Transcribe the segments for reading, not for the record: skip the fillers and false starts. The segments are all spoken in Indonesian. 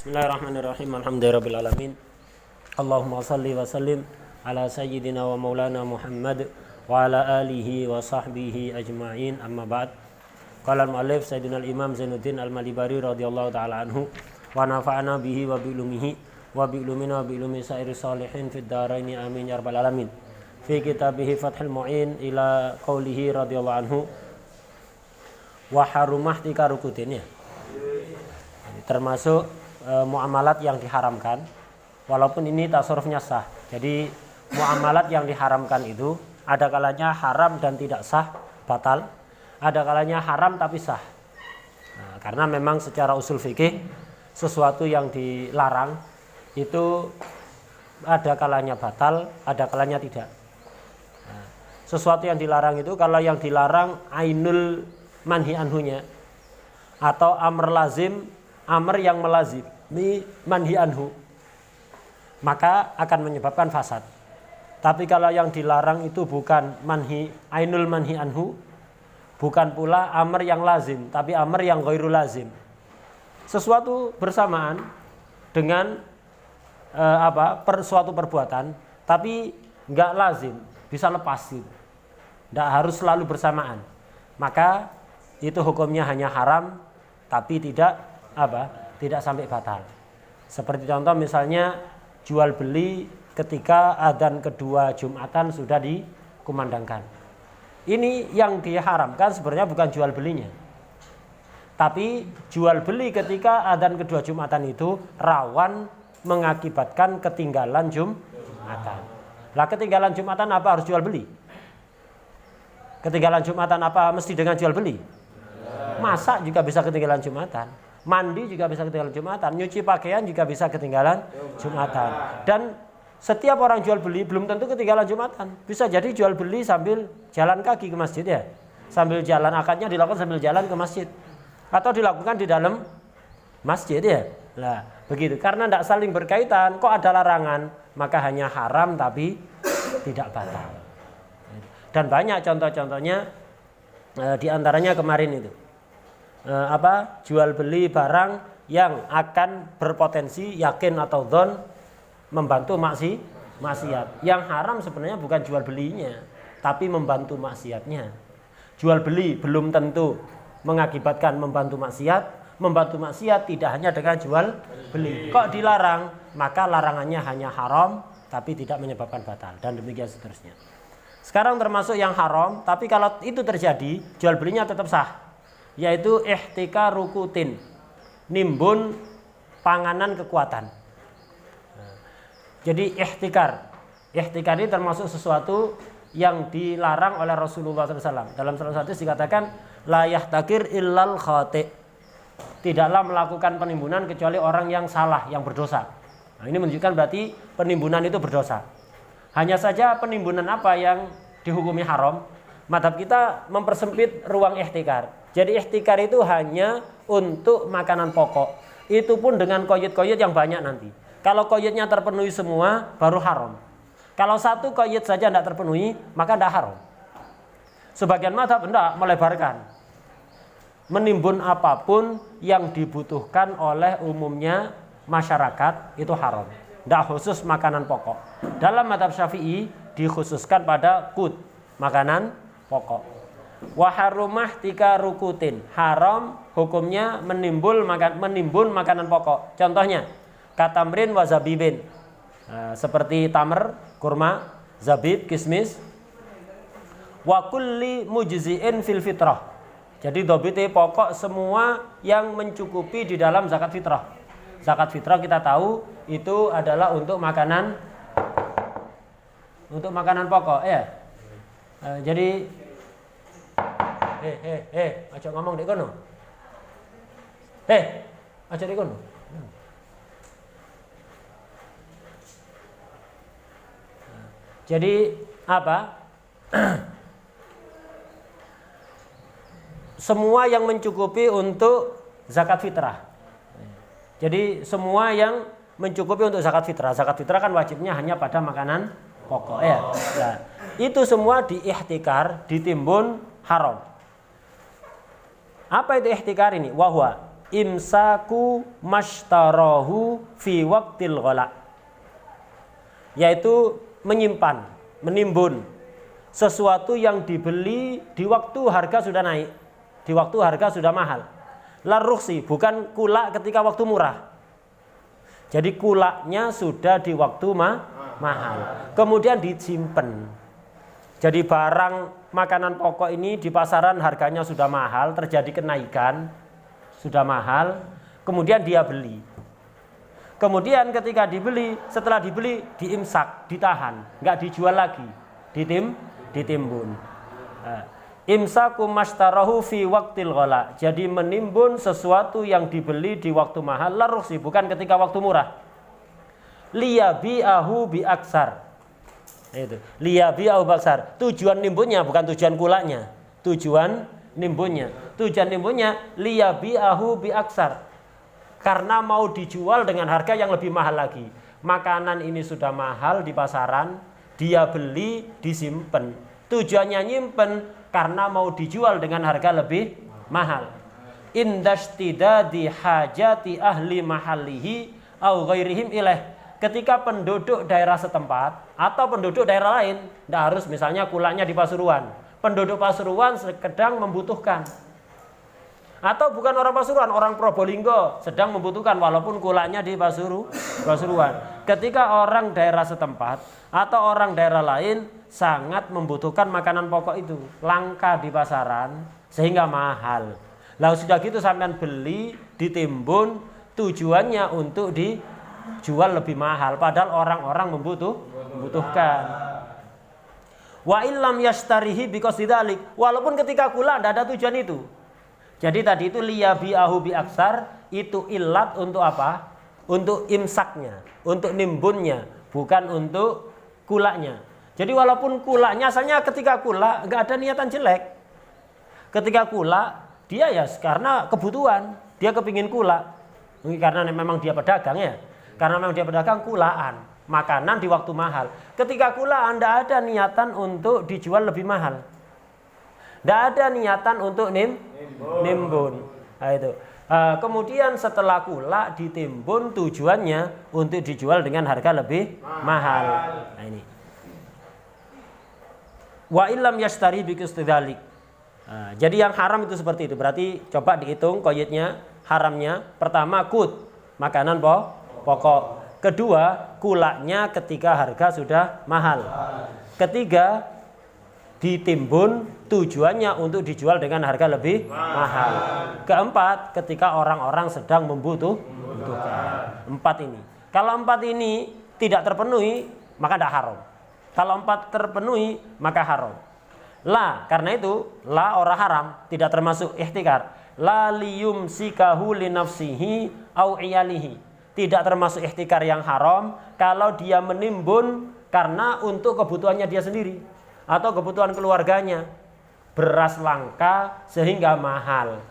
Bismillahirrahmanirrahim. Alhamdulillahirabbil alamin. Allahumma shalli wa sallim ala sayyidina wa maulana Muhammad wa ala alihi wa sahbihi ajma'in. Amma ba'd. Qala al-mu'allif Sayyidina al-Imam Zainuddin Al-Malibari radhiyallahu ta'ala anhu wa nafa'ana bihi wa bi ulumihi wa bi ulumina wa bi ulumi sa'iri salihin fid dharaini amin ya rabbal alamin. Fi kitabihi Fathul Mu'in ila qaulihi radhiyallahu anhu wa harumah tikarukutin, ya. Termasuk muamalat yang diharamkan, walaupun ini tasarrufnya sah. Jadi muamalat yang diharamkan itu ada kalanya haram dan tidak sah, batal. Ada kalanya haram tapi sah. Karena memang secara usul fikih sesuatu yang dilarang itu ada kalanya batal, ada kalanya tidak. Sesuatu yang dilarang itu kalau yang dilarang ainul manhi anhunya atau amr lazim, amr yang melazim manhi anhu, maka akan menyebabkan fasad. Tapi kalau yang dilarang itu bukan manhi, ainul manhi anhu, bukan pula amr yang lazim, tapi amr yang ghairul lazim. Sesuatu bersamaan dengan suatu perbuatan, tapi enggak lazim, bisa lepas gitu. Enggak harus selalu bersamaan. Maka itu hukumnya hanya haram, tapi tidak tidak sampai batal. Seperti contoh misalnya jual beli ketika adzan kedua Jumatan sudah dikumandangkan. Ini yang diharamkan sebenarnya bukan jual belinya, tapi jual beli ketika adzan kedua Jumatan itu rawan mengakibatkan ketinggalan Jumatan. Lah ketinggalan Jumatan apa harus jual beli? Ketinggalan Jumatan apa mesti dengan jual beli? Masak juga bisa ketinggalan Jumatan. Mandi juga bisa ketinggalan Jumatan, nyuci pakaian juga bisa ketinggalan Jumatan. Dan setiap orang jual beli belum tentu ketinggalan Jumatan. Bisa jadi jual beli sambil jalan kaki ke masjid, ya. Sambil jalan, akadnya dilakukan sambil jalan ke masjid. Atau dilakukan di dalam masjid, ya. Nah, begitu. Karena tidak saling berkaitan, kok ada larangan, maka hanya haram tapi tidak batal. Dan banyak contoh-contohnya, di antaranya kemarin itu. Jual beli barang yang akan berpotensi yakin atau dzon membantu maksiat. Yang haram sebenarnya bukan jual belinya, tapi membantu maksiatnya. Jual beli belum tentu mengakibatkan membantu maksiat. Membantu maksiat tidak hanya dengan jual beli. Kok dilarang? Maka larangannya hanya haram tapi tidak menyebabkan batal, dan demikian seterusnya. Sekarang termasuk yang haram, tapi kalau itu terjadi jual belinya tetap sah, yaitu ihtikar rukutin, nimbun panganan kekuatan. Jadi ihtikar ini termasuk sesuatu yang dilarang oleh Rasulullah SAW. Dalam salah satu dikatakan la yahtakir illal khati', tidaklah melakukan penimbunan kecuali orang yang salah, yang berdosa. Nah, ini menunjukkan berarti penimbunan itu berdosa. Hanya saja penimbunan apa yang dihukumi haram? Madhab kita mempersempit ruang ihtikar. Jadi ihtikar itu hanya untuk makanan pokok. Itu pun dengan qayyid-qayyid yang banyak nanti. Kalau qayyidnya terpenuhi semua, baru haram. Kalau satu qayyid saja tidak terpenuhi, maka tidak haram. Sebagian madhab tidak melebarkan. Menimbun apapun yang dibutuhkan oleh umumnya masyarakat, itu haram. Tidak khusus makanan pokok. Dalam madhab Syafi'i dikhususkan pada qut, makanan pokok. Wa harumah tika rukutin, haram hukumnya menimbun makanan pokok. Contohnya katamrin wa zabibin, seperti tamr, kurma, zabib, kismis. Wa kulli mujzi'in fil fitrah. Jadi dobite pokok semua yang mencukupi di dalam zakat fitrah. Zakat fitrah kita tahu itu adalah untuk makanan pokok, ya. Jadi aja ngomong di kono. Aja di kono. Jadi semua yang mencukupi untuk zakat fitrah. Jadi semua yang mencukupi untuk zakat fitrah. Zakat fitrah kan wajibnya hanya pada makanan pokok, ya. Nah, itu semua diihtikar, ditimbun haram. Apa itu ihtikar ini? Wahwa imsaku mashtarahu fi waqtil ghala, yaitu menyimpan, menimbun sesuatu yang dibeli di waktu harga sudah naik, di waktu harga sudah mahal. Laruksi, bukan kulak ketika waktu murah. Jadi kulaknya sudah di waktu mahal, kemudian disimpan. Jadi barang makanan pokok ini di pasaran harganya sudah mahal, terjadi kenaikan, sudah mahal, kemudian dia beli. Kemudian ketika dibeli, setelah dibeli diimsak, ditahan, nggak dijual lagi, ditimbun. Imsaku mashtarahu fi waqtil ghala, jadi menimbun sesuatu yang dibeli di waktu mahal, laruksi, bukan ketika waktu murah. Liyabi'ahu bi aksar, itu liyabi'ahu bi aksar, tujuan nimbunnya bukan tujuan kulaknya, tujuan nimbunnya liyabi'ahu bi aksar, karena mau dijual dengan harga yang lebih mahal lagi. Makanan ini sudah mahal di pasaran, dia beli, disimpan, tujuannya nyimpen karena mau dijual dengan harga lebih mahal. Indastidadi hajati ahli mahallihi au ghairihim ilaih, ketika penduduk daerah setempat atau penduduk daerah lain, tidak harus misalnya kulaknya di Pasuruan, penduduk Pasuruan sedang membutuhkan, atau bukan orang Pasuruan, orang Probolinggo sedang membutuhkan walaupun kulaknya di Pasuruan. Ketika orang daerah setempat atau orang daerah lain sangat membutuhkan makanan pokok itu, langka di pasaran sehingga mahal. Lalu sudah gitu sampean beli, ditimbun, tujuannya untuk dijual lebih mahal, padahal orang-orang membutuhkan. Wa illam yashtarihi biqasdidalik, walaupun ketika kula tidak ada tujuan itu. Jadi tadi itu liyabi'ahu bi aksar, itu ilat untuk apa? Untuk imsaknya, untuk nimbunnya, bukan untuk kulaknya. Jadi walaupun kulaknya asalnya ketika kulak nggak ada niatan jelek. Ketika kulak dia ya karena kebutuhan, dia kepingin kulak. Karena memang dia pedagang ya. Karena memang dia pedagang, kulaan, makanan di waktu mahal. Ketika kulaan tidak ada niatan untuk dijual lebih mahal. Tidak ada niatan untuk nimbun. Nah, itu. Kemudian setelah kulak ditimbun, tujuannya untuk dijual dengan harga lebih mahal. Nah, ini. Wa illam yashtari biqasdidalik. Jadi yang haram itu seperti itu. Berarti coba dihitung qaidnya haramnya. Pertama kut, makanan pokok. Kedua, kulaknya ketika harga sudah mahal. Ketiga, ditimbun, tujuannya untuk dijual dengan harga lebih mahal. Keempat, ketika orang-orang sedang membutuhkan. Empat ini. Kalau empat ini tidak terpenuhi, maka tidak haram. Kalau empat terpenuhi, maka haram. La, karena itu la ora haram, tidak termasuk ihtikar. La liyumsikahu li nafsihi au iyalihi, tidak termasuk ihtikar yang haram kalau dia menimbun karena untuk kebutuhannya dia sendiri atau kebutuhan keluarganya. Beras langka sehingga mahal,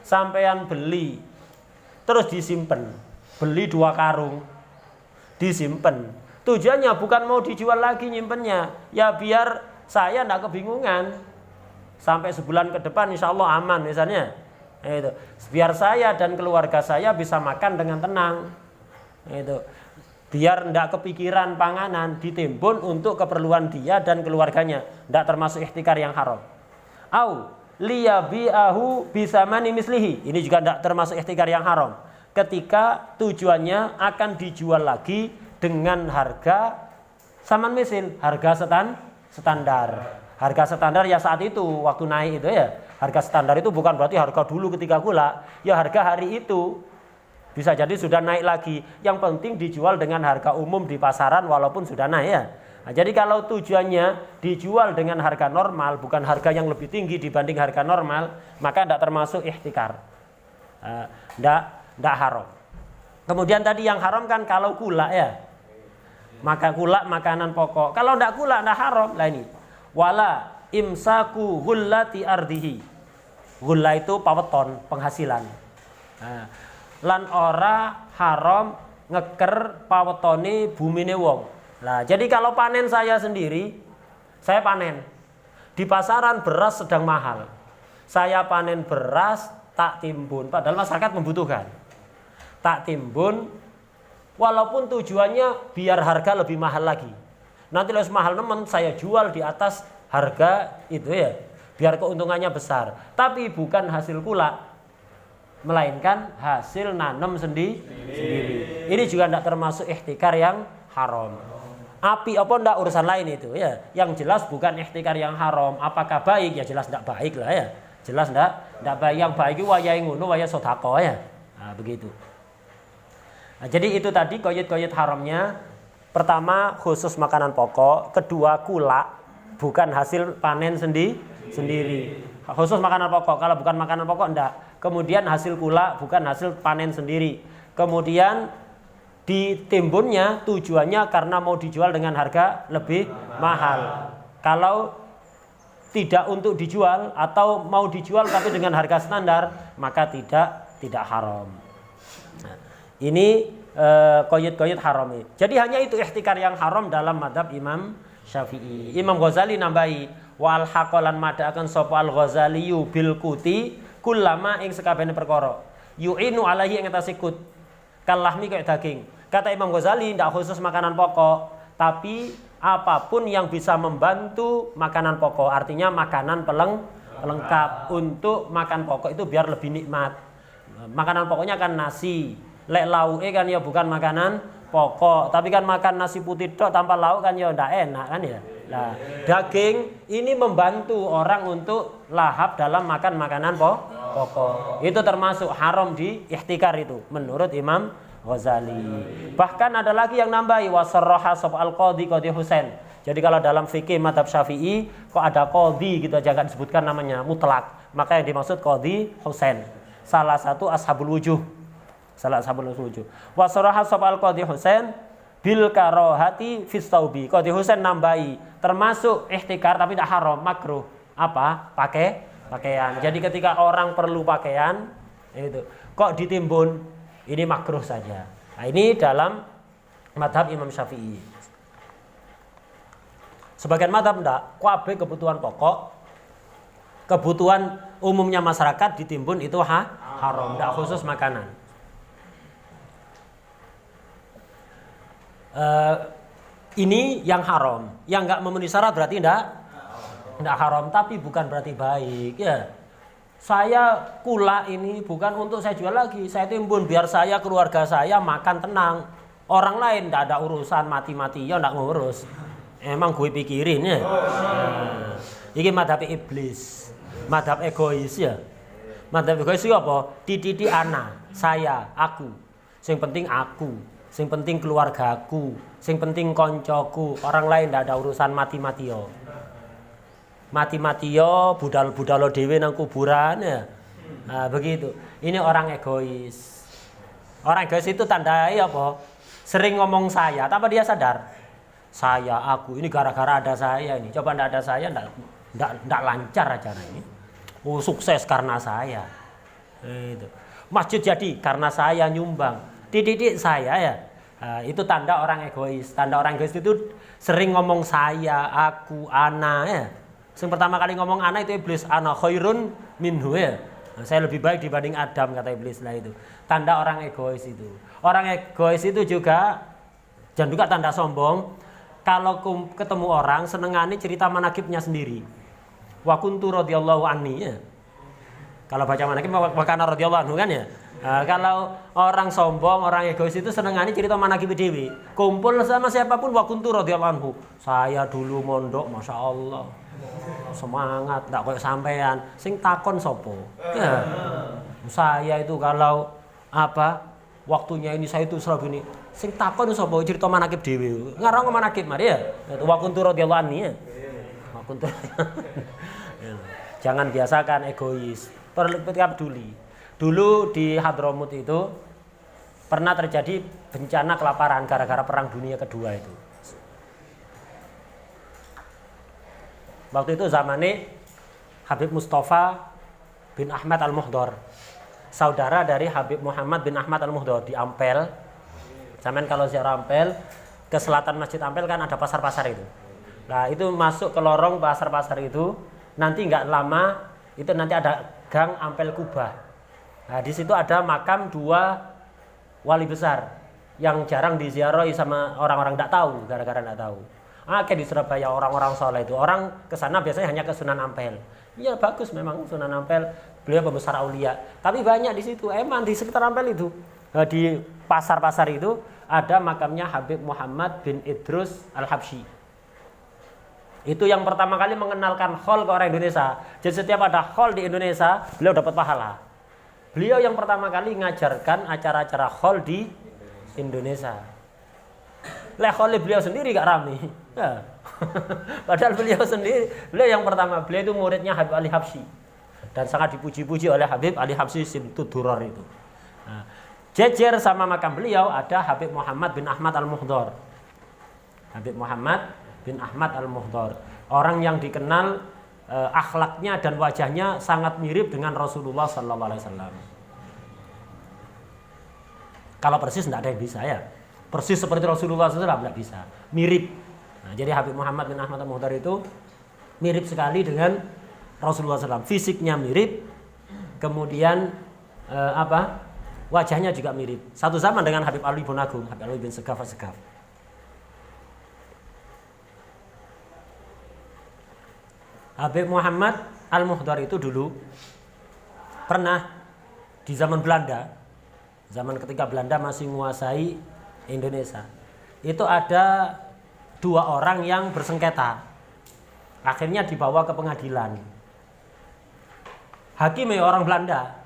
sampean beli terus disimpan, beli 2 karung disimpan, tujuannya bukan mau dijual lagi nyimpennya, ya biar saya tidak kebingungan sampai sebulan ke depan insya Allah aman misalnya. Itu biar saya dan keluarga saya bisa makan dengan tenang. Itu biar tidak kepikiran panganan, ditimbun untuk keperluan dia dan keluarganya, tidak termasuk ihtikar yang haram. Au liyabi'ahu bisamani mislihi, ini juga tidak termasuk ihtikar yang haram. Ketika tujuannya akan dijual lagi dengan harga saman misil, harga standar. Harga standar ya saat itu waktu naik itu ya. Harga standar itu bukan berarti harga dulu ketika gula, ya harga hari itu. Bisa jadi sudah naik lagi. Yang penting dijual dengan harga umum di pasaran walaupun sudah naik ya. Nah, jadi kalau tujuannya dijual dengan harga normal, bukan harga yang lebih tinggi dibanding harga normal, maka tidak termasuk ihtikar. Tidak haram. Kemudian tadi yang haram kan kalau gula ya. Maka gula makanan pokok. Kalau tidak gula tidak haram. Lah ini. Wala imsaku hullati ardihi. Gula itu paweton, penghasilan. Nah, lan ora haram ngeker pawetone bumine wong. Nah, jadi kalau panen saya sendiri, saya panen. Di pasaran beras sedang mahal. Saya panen beras tak timbun. Padahal masyarakat membutuhkan. Tak timbun, walaupun tujuannya biar harga lebih mahal lagi. Nanti lebih mahal nemen saya jual di atas harga itu ya, biar keuntungannya besar. Tapi bukan hasil kula, melainkan hasil nanam sendiri. Ini juga tidak termasuk ihtikar yang haram. Api apa ndak urusan lain itu ya. Yang jelas bukan ihtikar yang haram. Apakah baik? Ya jelas tidak baik lah ya. Jelas tidak baik. Yang baik itu waya ngono waya sedekah ya. Nah, begitu. Nah, jadi itu tadi qayyid haramnya. Pertama khusus makanan pokok, kedua kula bukan hasil panen sendiri. Khusus makanan pokok, kalau bukan makanan pokok enggak. Kemudian hasil kula bukan hasil panen sendiri. Kemudian ditimbunnya tujuannya karena mau dijual dengan harga lebih mahal. Kalau tidak untuk dijual atau mau dijual tapi dengan harga standar, maka tidak haram. Nah, ini qayyid haram ini. Jadi hanya itu ihtikar yang haram dalam madhab Imam Syafi'i. Imam Ghazali nambahi wal haqalan madhakan sapa al Ghazali bil kuti kullama ing sekabehane perkara yu'inu alaihi ing atase kut kalahmi kayak daging. Kata Imam Ghazali tidak khusus makanan pokok, tapi apapun yang bisa membantu makanan pokok, artinya makanan pelengkap untuk makan pokok itu biar lebih nikmat. Makanan pokoknya kan nasi, lek lauke kan ya bukan makanan pokok, tapi kan makan nasi putih tok tanpa lauk kan ya ndak enak kan ya. Nah, daging ini membantu orang untuk lahap dalam makan makanan pokok. Itu termasuk haram di ihtikar itu menurut Imam Ghazali. Bahkan ada lagi yang nambahi wasarraha sab al-qadhi qadhi Husain. Jadi kalau dalam fikih mazhab Syafi'i kok ada qadhi gitu aja enggak disebutkan namanya mutlak, maka yang dimaksud qadhi Husain. Salah satu ashabul wujuh. Wasarraha sab al-qadhi Husain bil karahati fis taubi. Qadhi Husain nambahi termasuk ihtikar tapi tidak haram, makruh. Apa? Pakaian. Jadi ketika orang perlu pakaian itu kok ditimbun, ini makruh saja. Nah, ini dalam madhab Imam Syafi'i. Sebagian madhab enggak, kabeh kebutuhan pokok, kebutuhan umumnya masyarakat ditimbun itu haram, enggak khusus makanan. Ini yang haram, yang enggak memenuhi syarat berarti enggak haram, tapi bukan berarti baik ya. Saya kula ini bukan untuk saya jual lagi, saya timbun biar saya keluarga saya makan tenang. Orang lain tidak ada urusan mati-mati ya tidak ngurus. Emang gue pikirin ya. Nah, ini madhab iblis, madhab egois ya. Madhab egois itu apa? Titi ana, saya, aku. Sing penting aku, sing penting keluargaku, sing penting koncoku. Orang lain tidak ada urusan mati-mati yo. Mati-mati yo budal-budalo dhewe nang kuburan ya. Nah, begitu. Ini orang egois. Orang egois itu tandai apa? Sering ngomong saya, tanpa dia sadar. Saya, aku, ini gara-gara ada saya ini. Coba ndak ada saya ndak lancar acara ini. Oh, sukses karena saya. Itu. Masjid jadi karena saya nyumbang. Titik saya ya. Nah, itu tanda orang egois. Tanda orang egois itu sering ngomong saya, aku, ana ya. Yang pertama kali ngomong anak itu iblis, ana khairun minhu ya. Nah, saya lebih baik dibanding Adam kata iblis lah itu. Tanda orang egois itu. Orang egois itu juga dan juga tanda sombong. Kalau ketemu orang senengane cerita manakibnya sendiri. Wa kuntu radhiyallahu anni ya. Kalau baca manakib makana radhiyallahu anhu kan ya. Nah, kalau orang sombong, orang egois itu senengane cerita manakib dhewe. Kumpul sama siapapun wa kuntu radhiyallahu anhu. Saya dulu mondok Masya Allah. Semangat, tak kayak sampean. Sing takon sopo. Ya. Saya itu kalau waktunya ini saya itu selalu gini. Sing takon sopo cerita manakib dhewe. Ngarang manakib mari ya. Wa kuntu radhiyallahu anni ya. Wa kuntu. Jangan biasakan egois. Peduli. Dulu di Hadramut itu pernah terjadi bencana kelaparan gara-gara perang dunia kedua itu. Waktu itu zamannya Habib Mustafa bin Ahmad Al-Muhdar, saudara dari Habib Muhammad bin Ahmad Al-Muhdar di Ampel. Zaman kalau ziarah Ampel, ke selatan Masjid Ampel kan ada pasar-pasar itu. Nah itu masuk ke lorong pasar-pasar itu, nanti nggak lama itu nanti ada gang Ampel Kubah. Nah, di situ ada makam dua wali besar yang jarang diziarahi sama orang-orang tidak tahu, gara-gara tidak tahu. Kayak di Surabaya orang-orang soleh itu, orang ke sana biasanya hanya ke Sunan Ampel. Iya bagus memang Sunan Ampel, beliau pembesar aulia. Tapi banyak di situ, emang di sekitar Ampel itu, di pasar-pasar itu ada makamnya Habib Muhammad bin Idrus Al-Habsyi. Itu yang pertama kali mengenalkan khol ke orang Indonesia. Jadi setiap ada khol di Indonesia, beliau dapat pahala. Beliau yang pertama kali mengajarkan acara-acara khol di Indonesia. Khol beliau sendiri gak rame. Ya. Padahal beliau sendiri, beliau yang pertama, beliau itu muridnya Habib Ali Habsyi. Dan sangat dipuji-puji oleh Habib Ali Habsyi Simtud-Durar itu. Nah, jejer sama makam beliau ada Habib Muhammad bin Ahmad Al-Muhdhar. Habib Muhammad bin Ahmad Al-Muhdhar, orang yang dikenal akhlaknya dan wajahnya sangat mirip dengan Rasulullah sallallahu alaihi wasallam. Kalau persis tidak ada yang bisa ya. Persis seperti Rasulullah sallallahu alaihi wasallam tidak bisa. Mirip. Nah, jadi Habib Muhammad bin Ahmad Al-Muhdhar itu mirip sekali dengan Rasulullah SAW. Fisiknya mirip, kemudian wajahnya juga mirip. Satu zaman dengan Habib Ali bin Agung, Habib Ali bin Segaf Segaf. Habib Muhammad Al-Muhdhar itu dulu pernah di zaman Belanda, zaman ketika Belanda masih menguasai Indonesia, itu ada dua orang yang bersengketa. Akhirnya dibawa ke pengadilan. Hakimnya orang Belanda.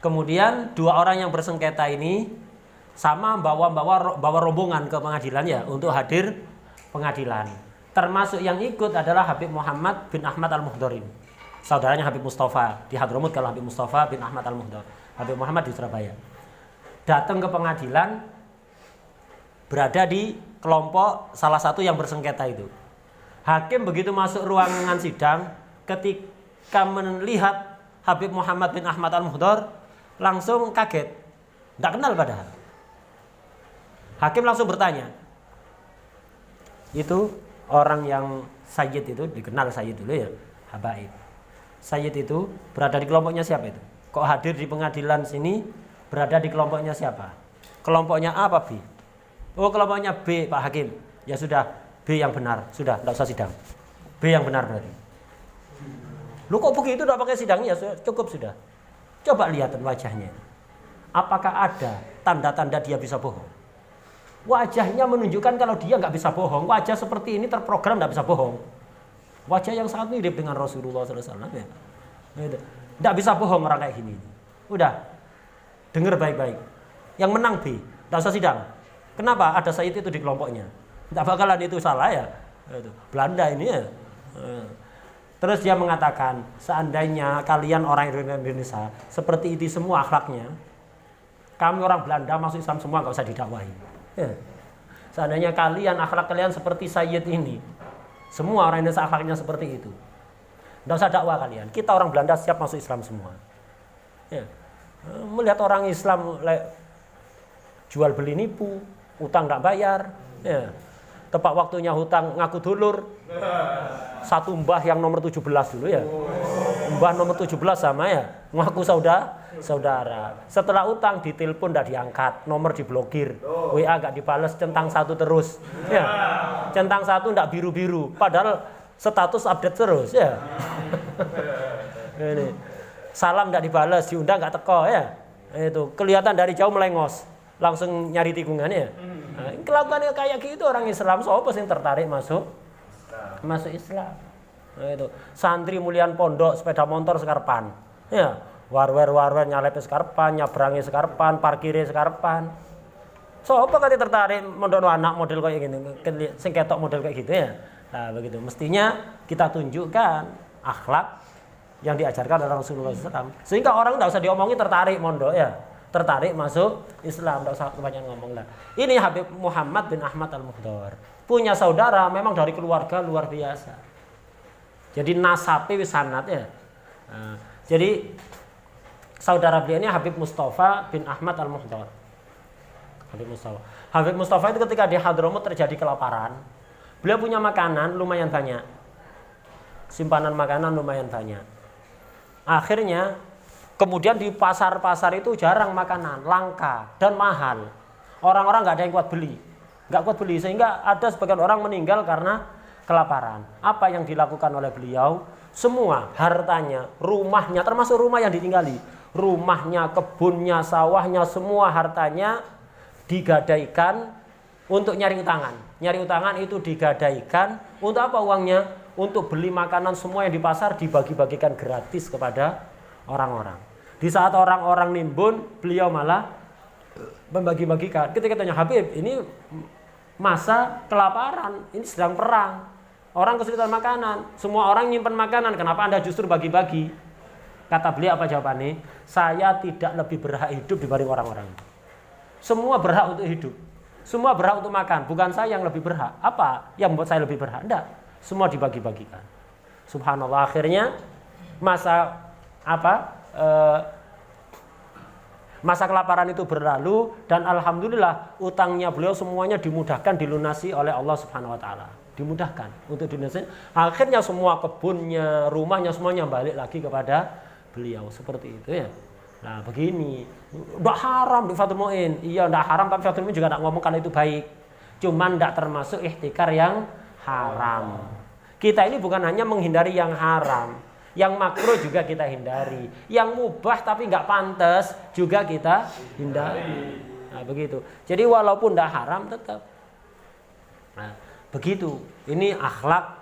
Kemudian dua orang yang bersengketa ini sama bawa rombongan ke pengadilan ya untuk hadir pengadilan. Termasuk yang ikut adalah Habib Muhammad bin Ahmad Al-Muhdhar ini. Saudaranya Habib Mustafa di Hadramut, kalau Habib Mustafa bin Ahmad Al-Muhdhar. Habib Muhammad di Surabaya. Datang ke pengadilan, berada di kelompok salah satu yang bersengketa itu. Hakim begitu masuk ruangan sidang, ketika melihat Habib Muhammad bin Ahmad Al-Muhdhar, langsung kaget. Tidak kenal padahal. Hakim langsung bertanya, itu orang yang Sayyid itu, dikenal Sayyid dulu ya, Habaib. Sayyid itu berada di kelompoknya siapa itu? Kok hadir di pengadilan sini berada di kelompoknya siapa? Kelompoknya A apa B? Oh kelompoknya B Pak Hakim. Ya sudah, B yang benar. Sudah, tidak usah sidang. B yang benar berarti. Lu kok begitu tidak pakai sidang? Ya cukup sudah. Coba lihat wajahnya. Apakah ada tanda-tanda dia bisa bohong? Wajahnya menunjukkan kalau dia nggak bisa bohong. Wajah seperti ini terprogram nggak bisa bohong. Wajah yang sangat mirip dengan Rasulullah SAW ya. Nggak bisa bohong orang kayak gini. Udah, dengar baik-baik. Yang menang B, nggak usah sidang. Kenapa? Ada Sayyid itu di kelompoknya. Nggak bakalan itu salah ya. Belanda ini ya. Terus dia mengatakan, seandainya kalian orang Indonesia seperti itu semua akhlaknya, kami orang Belanda masuk Islam semua nggak usah didakwahi. Ya. Seandainya akhlak kalian seperti Sayyid ini, semua orang Indonesia akhlaknya seperti itu, tidak usah dakwah kalian. Kita orang Belanda siap masuk Islam semua. Ya. Melihat orang Islam jual beli nipu, utang tidak bayar, ya. Tepat waktunya hutang ngaku dulur. Satu mbah yang nomor 17 dulu ya. Mbah nomor 17 sama ya, ngaku saudara. Setelah utang ditelepon tidak diangkat, nomor diblokir, WA gak dibales, centang satu terus. Ya. Centang satu tidak biru-biru, padahal status update terus ya. Ini. Salam tidak dibales, diundang gak teko ya. Itu kelihatan dari jauh melengos, langsung nyari tikungannya. Nah, kelakuannya kayak gitu orang Islam, siapa sih yang tertarik masuk Islam? Nah, itu santri mulian pondok sepeda motor sekarpan, ya warwer nyalep sekarpan, nyabrangi sekarpan, parkire sekarpan. Siapa kali tertarik mondono anak model kayak gini, sing ketok model kayak gitu ya? Nah begitu, mestinya kita tunjukkan akhlak yang diajarkan oleh Rasulullah SAW, sehingga orang tidak usah diomongin tertarik mondok ya. Tertarik masuk Islam, tidak usah kebanyakan ngomong lah. Ini Habib Muhammad bin Ahmad Al-Muhdhar punya saudara memang dari keluarga luar biasa. Jadi nasabe wis sanad ya. Nah, jadi saudara beliau ini Habib Mustafa bin Ahmad Al-Muhdhar. Habib Mustafa itu ketika di Hadramut terjadi kelaparan, beliau punya makanan lumayan banyak, simpanan makanan lumayan banyak. Akhirnya Kemudian di pasar-pasar itu jarang makanan, langka dan mahal. Orang-orang nggak ada yang kuat beli, nggak kuat beli sehingga ada sebagian orang meninggal karena kelaparan. Apa yang dilakukan oleh beliau? Semua hartanya, rumahnya, termasuk rumah yang ditinggali, rumahnya, kebunnya, sawahnya, semua hartanya digadaikan untuk nyari utangan. Nyari utangan itu digadaikan untuk apa uangnya? Untuk beli makanan semua yang di pasar dibagi-bagikan gratis kepada orang-orang. Di saat orang-orang nimbun, beliau malah membagi-bagikan. Ketika tanya, Habib, ini masa kelaparan, ini sedang perang. Orang kesulitan makanan, semua orang nyimpan makanan, kenapa Anda justru bagi-bagi? Kata beliau apa jawabannya? Saya tidak lebih berhak hidup dibanding orang-orang. Semua berhak untuk hidup. Semua berhak untuk makan, bukan saya yang lebih berhak. Apa yang membuat saya lebih berhak? Enggak. Semua dibagi-bagikan. Subhanallah, akhirnya masa masa kelaparan itu berlalu dan alhamdulillah utangnya beliau semuanya dimudahkan dilunasi oleh Allah Subhanahu wa taala. Dimudahkan untuk dilunasi. Akhirnya semua kebunnya, rumahnya semuanya balik lagi kepada beliau seperti itu ya. Nah, begini. Enggak haram di Fathul Muin. Iya, enggak haram tapi Fathul Muin juga enggak ngomong kalau itu baik. Cuman enggak termasuk ihtikar yang haram. Kita ini bukan hanya menghindari yang haram, yang makruh juga kita hindari, yang mubah tapi nggak pantas juga kita hindari. Nah, begitu. Jadi walaupun tidak haram tetap. Nah, begitu. Ini akhlak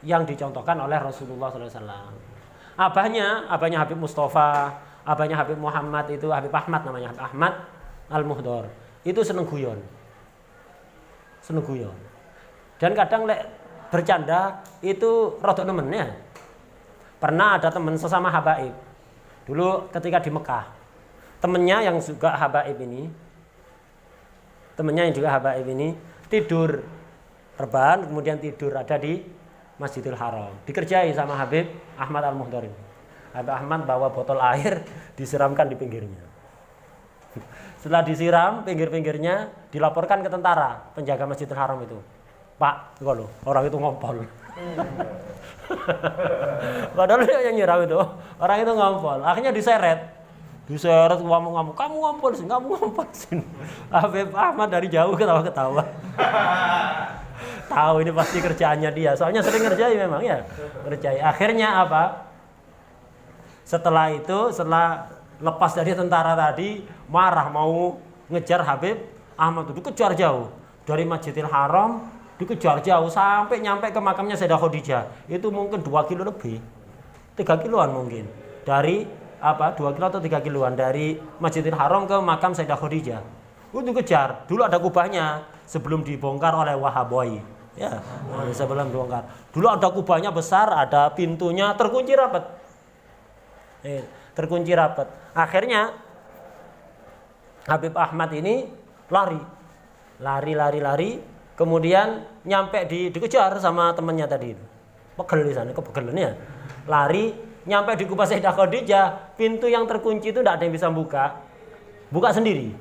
yang dicontohkan oleh Rasulullah SAW. Abahnya Habib Mustafa, abahnya Habib Muhammad itu Habib Ahmad namanya, Habib Ahmad Al-Muhdor. Itu seneng guyon. Seneng guyon. Dan kadang bercanda itu rodok nemennya. Pernah ada teman sesama habaib. Dulu ketika di Mekah, temennya yang juga habaib ini, tidur rebahan, kemudian tidur ada di Masjidil Haram. Dikerjai sama Habib Ahmad Al-Muhdor ini. Habib Ahmad bawa botol air, disiramkan di pinggirnya. Setelah disiram pinggir-pinggirnya, dilaporkan ke tentara penjaga Masjidil Haram itu. Pak, itu loh, orang itu ngompol. Padahal dia yang nyiram itu, orang itu ngompol. Akhirnya diseret ngamuk-ngamuk. Kamu ngompol sih. Habib Ahmad dari jauh ketawa-ketawa. Tahu ini pasti kerjaannya dia. Soalnya sering ngerjai memang ya. Ngerjai. Akhirnya apa? Setelah lepas dari tentara tadi, marah mau ngejar Habib Ahmad itu, dikejar jauh dari Masjidil Haram. Dikejar jauh sampai nyampe ke makamnya Sayyidah Khadijah. Itu mungkin 2 kilo lebih. 3 kiloan mungkin. Dari 2 kilo atau 3 kiloan dari Masjidil Haram ke makam Sayyidah Khadijah. Itu kejar. Dulu ada kubahnya sebelum dibongkar oleh Wahaboy. Ya, sebelum dibongkar. Dulu ada kubahnya besar, ada pintunya terkunci rapat. Terkunci rapat. Akhirnya Habib Ahmad ini lari. Kemudian nyampe dikejar sama temannya tadi itu. Pegel di sana, kepegelannya. Lari, nyampe di kubah Sayyidah Khadijah, pintu yang terkunci itu tidak ada yang bisa buka. Buka sendiri.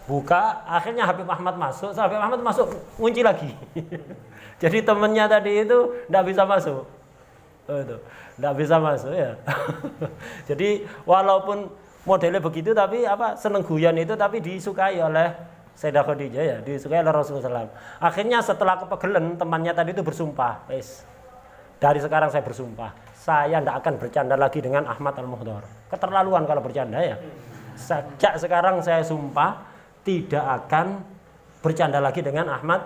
Buka, akhirnya Habib Ahmad masuk. Habib Ahmad masuk, kunci lagi. Jadi temannya tadi itu tidak bisa masuk. Tidak bisa masuk ya. Jadi walaupun modelnya begitu tapi seneng guyon itu tapi disukai oleh Sayyidah Khadijah ya, disukai oleh Rasulullah SAW. Akhirnya setelah kepegelen temannya tadi itu bersumpah, dari sekarang saya bersumpah, saya tidak akan bercanda lagi dengan Ahmad Al-Muhdor. Keterlaluan kalau bercanda ya. Sejak sekarang saya sumpah tidak akan bercanda lagi dengan Ahmad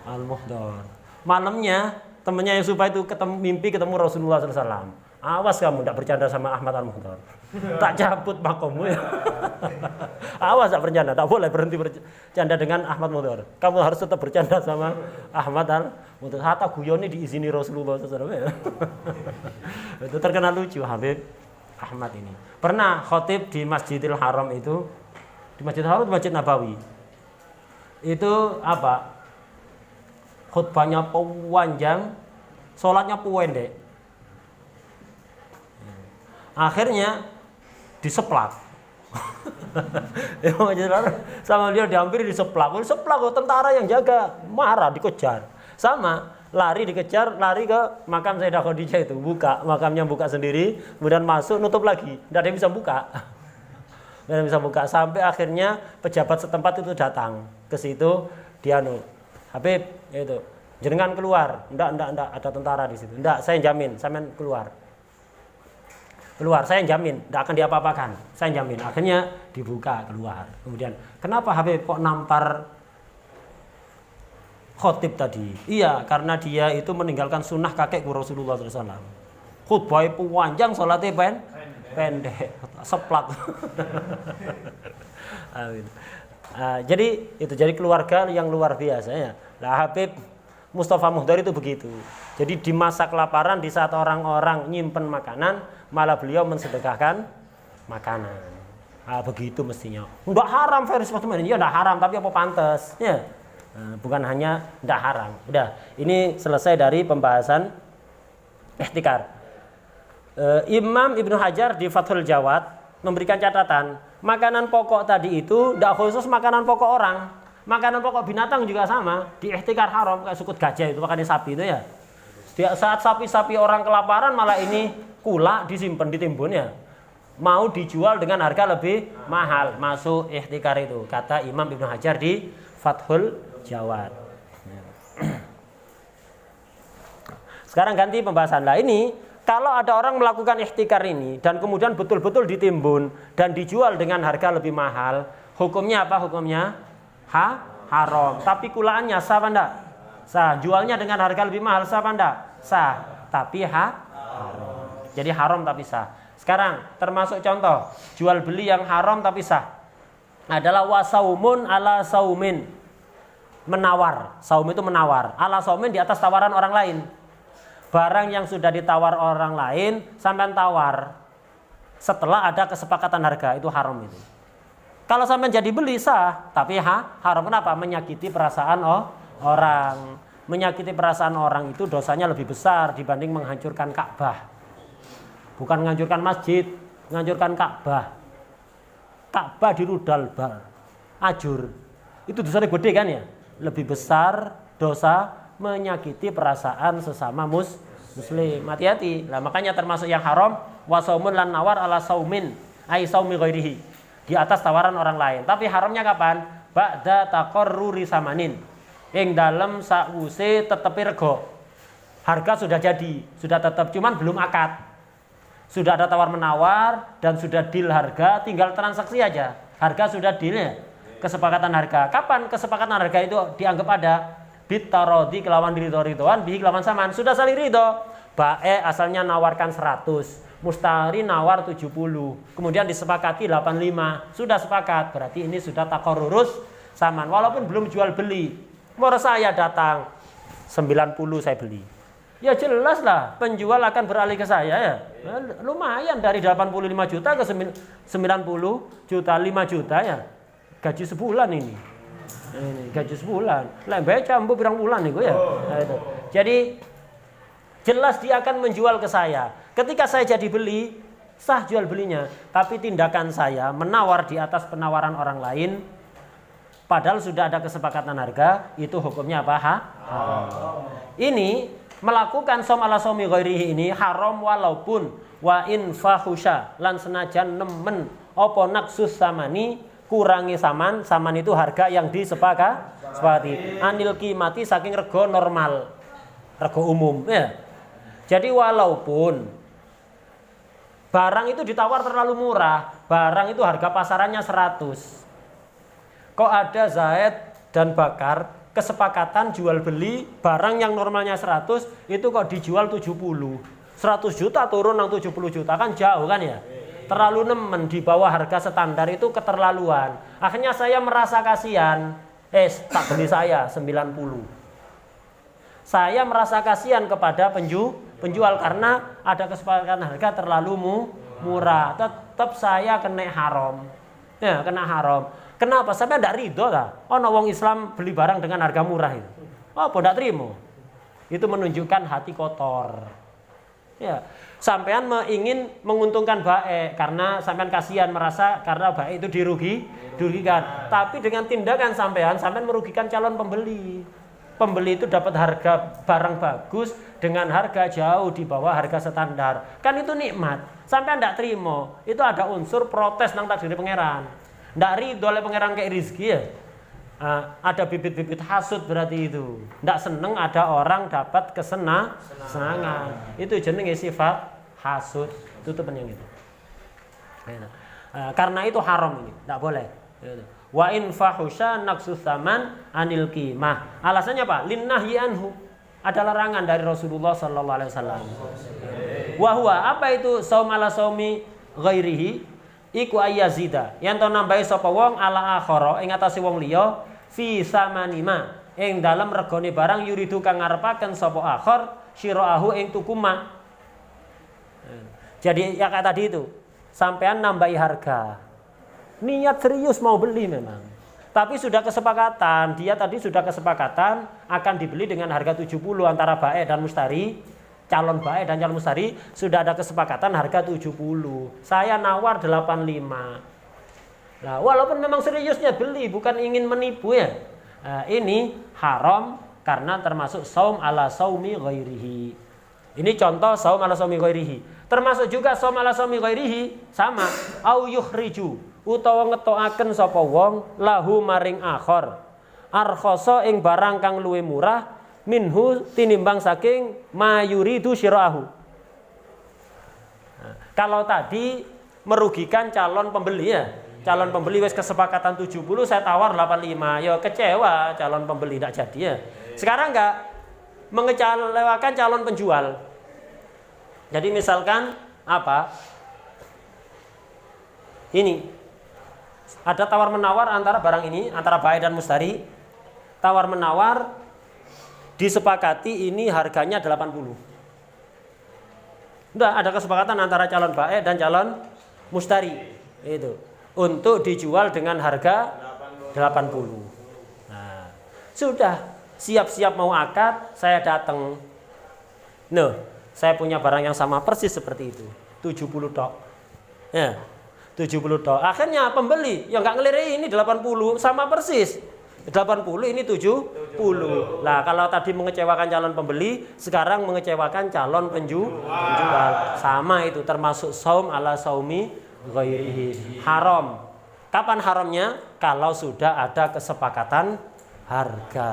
Al-Muhdor. Malamnya temannya yang sumpah itu mimpi ketemu Rasulullah SAW. Awas kamu tidak bercanda sama Ahmad Al-Muhdor. Tak cabut makommu ya. Awas tak bercanda, tak boleh berhenti bercanda dengan Ahmad Muhdor. Kamu harus tetap bercanda sama Ahmad Al-Muhdor. Hatta guyoni diizini Rasulullah SAW ya. Itu terkenal lucu Habib Ahmad ini. Pernah khotib di Masjidil Haram itu, di Masjidil Haram, di Masjid Nabawi. Itu khutbahnya panjang, sholatnya pendek. Akhirnya diseplak. Sama dia dihampiri diseplak. Diseplak tentara yang jaga marah dikejar. Sama, lari dikejar, lari ke makam Sayyidah Khadijah itu, buka, makamnya buka sendiri, kemudian masuk, nutup lagi, tidak ada yang bisa buka. Tidak ada yang bisa buka, sampai akhirnya pejabat setempat itu datang ke situ, dia Habib, itu, jenengan keluar, enggak, ada tentara di situ, enggak, saya jamin, sampean keluar, saya jamin, enggak akan diapa-apakan, saya jamin. Akhirnya dibuka, keluar, kemudian, kenapa Habib kok nampar khotib tadi? Iya, karena dia itu meninggalkan sunnah kakekku Rasulullah SAW. Khutbahnya panjang, sholatnya pendek, seplak. Jadi itu jadi keluarga yang luar biasa ya. Lah Habib Mustafa Muhdar itu begitu. Jadi di masa kelaparan, di saat orang-orang nyimpen makanan, malah beliau mensedekahkan makanan. Begitu mestinya. Enggak haram versi seperti ini. Ya enggak haram, tapi apa pantas? Ya. Bukan hanya tidak haram. Udah, ini selesai dari pembahasan ihtikar. Imam Ibnu Hajar di Fathul Jawad memberikan catatan, makanan pokok tadi itu tidak khusus makanan pokok orang, makanan pokok binatang juga sama, di ihtikar haram, kayak sukut gajah itu, makannya sapi itu ya. Saat sapi-sapi orang kelaparan, malah ini kula disimpan, ditimbun ya, mau dijual dengan harga lebih mahal, masuk ihtikar itu, kata Imam Ibnu Hajar di Fathul Jawad. Sekarang ganti pembahasan lah. Ini kalau ada orang melakukan ihtikar ini dan kemudian betul-betul ditimbun dan dijual dengan harga lebih mahal, hukumnya apa? Hukumnya haram. Tapi kulaannya sah apa enggak? Sah. Jualnya dengan harga lebih mahal sah apa enggak? Sah. Tapi haram. Jadi haram tapi sah. Sekarang termasuk contoh jual beli yang haram tapi sah adalah wasaumun ala saumin. Menawar, saum itu menawar, ala saumin di atas tawaran orang lain. Barang yang sudah ditawar orang lain sampean tawar setelah ada kesepakatan harga, itu haram itu. Kalau sampean jadi beli sah, tapi haram. Kenapa? Menyakiti perasaan orang. Menyakiti perasaan orang itu dosanya lebih besar dibanding menghancurkan Ka'bah. Bukan menghancurkan masjid, menghancurkan Ka'bah. Ka'bah dirudal ajur. Itu dosanya gede kan ya? Lebih besar dosa menyakiti perasaan sesama muslim. Hati-hati. Nah, makanya termasuk yang haram wasaumun lan nawar ala saumin ai saumi ghairihi, di atas tawaran orang lain. Tapi haramnya kapan? Ba'da taqarruri samanin. Ing dalem sakwuse tetepi rego. Harga sudah jadi, sudah tetap, cuman belum akad. Sudah ada tawar menawar dan sudah deal harga, tinggal transaksi aja. Harga sudah deal ya. Kesepakatan harga. Kapan kesepakatan harga itu dianggap ada? Bitarodi kelawan ridho-ridhoan, bihi kelawan saman. Sudah saling ridho. Bae asalnya nawarkan 100, mustari nawar 70. Kemudian disepakati 85. Sudah sepakat, berarti ini sudah takorurus saman. Walaupun belum jual beli. Mau saya datang 90 saya beli. Ya jelas lah, penjual akan beralih ke saya ya. Lumayan dari 85 juta ke 90 juta, 5 juta ya. Gaji sebulan ini gaji sebulan. Lah baca ambu pirang bulan nih ya. Nah, itu. Jadi jelas dia akan menjual ke saya. Ketika saya jadi beli, sah jual belinya. Tapi tindakan saya menawar di atas penawaran orang lain, padahal sudah ada kesepakatan harga, itu hukumnya apa? Haram. Ini melakukan som ala somi ghairihi ini haram walaupun wa in fahusha lan senajan nemen opo naksus samani, kurangi saman itu harga yang disepakati. Anil kimati saking rego normal, rego umum ya. Jadi walaupun barang itu ditawar terlalu murah, barang itu harga pasarannya 100. Kok ada Zaid dan Bakar kesepakatan jual beli barang yang normalnya 100 itu kok dijual 70. 100 juta turun yang 70 juta kan jauh kan ya. Terlalu nemen di bawah harga standar itu keterlaluan. Akhirnya saya merasa kasihan. Tak beli saya 90. Saya merasa kasihan kepada penjual karena ada kesepakatan harga terlalu murah. Tetap saya kena haram. Ya, kena haram. Kenapa? Sampai tidak ridho lah. Oh, wong Islam beli barang dengan harga murah itu. Oh, tidak terima. Itu menunjukkan hati kotor. Ya, sampean ingin menguntungkan baik karena sampean kasihan merasa karena baik itu dirugikan. Tapi dengan tindakan sampean merugikan calon pembeli. pembeli itu dapat harga barang bagus dengan harga jauh di bawah harga standar. Kan itu nikmat. Sampai ndak terima, itu ada unsur protes nang takdir pangeran. Ndak ridho oleh pangeran kayak rezeki ya. Ada bibit-bibit hasud berarti itu. Ndak seneng ada orang dapat kesenangan. Itu jenenge sifat hasud. Tutupan yang itu. Karena itu haram ini, ndak boleh. Wa in fahusha naqsus saman anil qimah. Alasannya apa? Linnahyi anhu. Ada larangan dari Rasulullah sallallahu alaihi wasallam. Wa huwa apa itu saum ala saumi ghairihi iku ayyazida. Yen to nambahi sapa wong ala akhara ing atase wong liya fi samanima ing dalem regane barang yuridu kang ngarepaken sapa akhar syiraahu ing tukuma. Jadi ya kayak tadi itu, sampean nambahi harga. Niat serius mau beli memang. Tapi sudah kesepakatan, dia tadi sudah kesepakatan akan dibeli dengan harga 70 antara bae dan mustari. Calon bae dan calon mustari sudah ada kesepakatan harga 70. Saya nawar 85. Nah, walaupun memang seriusnya beli, bukan ingin menipu ya. Nah, ini haram karena termasuk saum ala saumi ghairihi. Ini contoh saum ala saumi ghairihi. Termasuk juga saum ala saumi ghairihi sama au yukhriju utawa ngetokaken sapa wong lahu maring akhor arkhoso ing barang kang luwih murah minhu tinimbang saking mayuridu syiraahu. Kalau tadi merugikan calon pembeli ya, calon pembeli wis kesepakatan 70 saya tawar 85, ya kecewa calon pembeli tidak jadi ya. Sekarang enggak, mengecewakan calon penjual. Jadi misalkan apa? Ini ada tawar menawar antara barang ini, antara bae dan mustari. Tawar menawar disepakati ini harganya 80. Udah ada kesepakatan antara calon bae dan calon mustari. Itu untuk dijual dengan harga 80. Nah, sudah siap-siap mau akad, saya datang. Nah, saya punya barang yang sama persis seperti itu. 70 tok. Ya. 70 tok. Akhirnya pembeli yang enggak ngelirik ini 80 sama persis. 80 ini 70. Nah, kalau tadi mengecewakan calon pembeli, sekarang mengecewakan calon penjual. Sama itu termasuk saum ala saumi ghairihi. Haram. Kapan haramnya? Kalau sudah ada kesepakatan harga.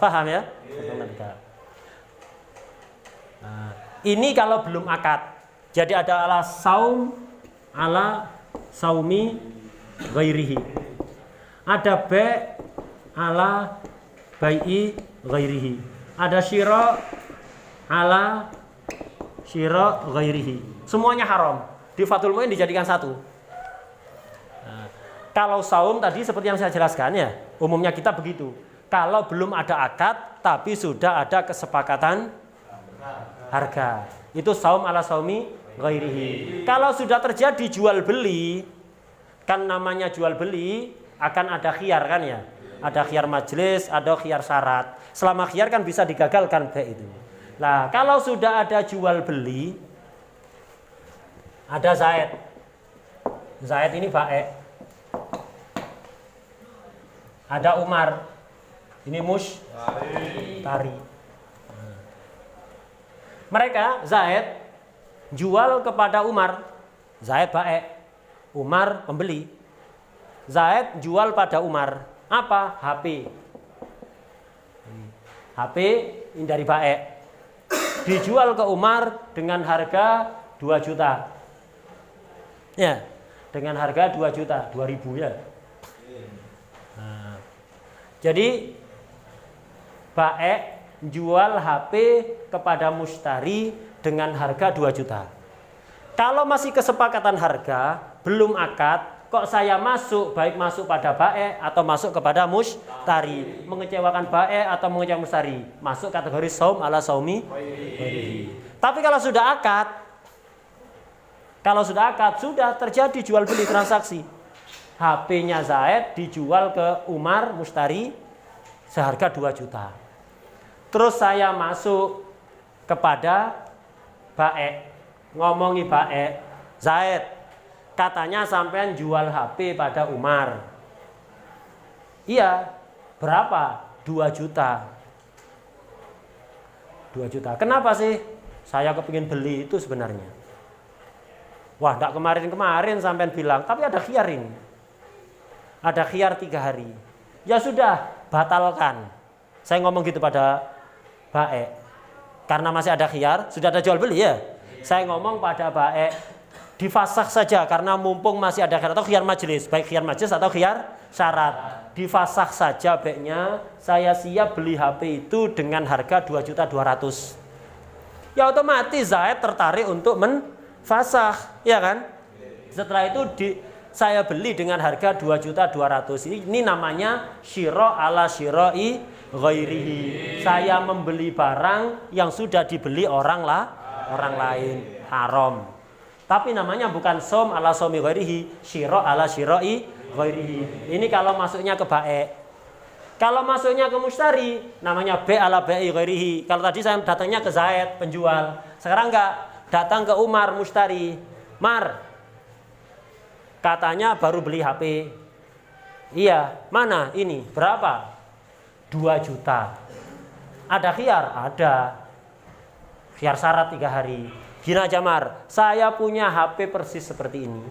Paham ya? Harga. Nah, ini kalau belum akad. Jadi ada ala saum ala saumi ghairihi. Ada ba' ala bai'i ghairihi. Ada syira ala syira ghairihi. Semuanya haram. Di Fathul Mu'in dijadikan satu. Nah, kalau saum tadi seperti yang saya jelaskan ya, umumnya kita begitu. Kalau belum ada akad tapi sudah ada kesepakatan harga. Itu saum ala saumi ghairihi. Kalau sudah terjadi jual beli, kan namanya jual beli akan ada khiyar kan ya. Ada khiyar majelis, ada khiyar syarat. Selama khiyar kan bisa digagalkan baik itu. Nah, kalau sudah ada jual beli, ada Zaid. Zaid ini baik. Ada Umar. Ini tari. Mereka Zaid jual kepada Umar. Zaid baik. Umar pembeli. Zaid jual pada Umar. Apa? HP. HP ini dari baik. Dijual ke Umar dengan harga 2 juta. Ya, dengan harga 2 juta, 2.000 ya. Nah, jadi baik jual HP kepada mustari dengan harga 2 juta. Kalau masih kesepakatan harga, belum akad, kok saya masuk, baik masuk pada bae atau masuk kepada mustari, mengecewakan bae atau mengecewakan mustari, masuk kategori saum ala saumi. Tapi kalau sudah akad, sudah terjadi jual beli transaksi. HP-nya Zaid dijual ke Umar mustari seharga 2 juta. Terus saya masuk kepada bae, ngomongi bae, Zaid, katanya sampean jual HP pada Umar. Iya, berapa? 2 juta. 2 juta. Kenapa sih saya kepingin beli itu sebenarnya? Wah, enggak kemarin-kemarin sampean bilang, tapi ada khiyar ini. Ada khiyar 3 hari. Ya sudah, batalkan. Saya ngomong gitu pada Bae. Karena masih ada khiyar, sudah ada jual beli ya. Saya ngomong pada Bae, difasakh saja karena mumpung masih ada khiyar atau khiyar majelis, baik khiyar majelis atau khiyar syarat. Difasakh saja baiknya, saya siap beli HP itu dengan harga 2.200.000. Ya otomatis Zaid tertarik untuk menfasakh, ya kan? Setelah itu saya beli dengan harga 2.200.000. Ini namanya syira ala syira'i ghairihi. Saya membeli barang yang sudah dibeli orang lain, haram. Tapi namanya bukan som ala somi ghairihi, syira ala syira'i ghairihi. Ini kalau masuknya ke bae. Kalau masuknya ke mustari, namanya B ala ba'i ghairihi. Kalau tadi saya datangnya ke Zaid, penjual. Sekarang enggak, datang ke Umar, mustari. Mar, katanya baru beli HP. Iya, mana ini? Berapa? 2 juta. Ada khiyar? Ada. Khiyar syarat 3 hari. Gina Jamar, saya punya HP persis seperti ini.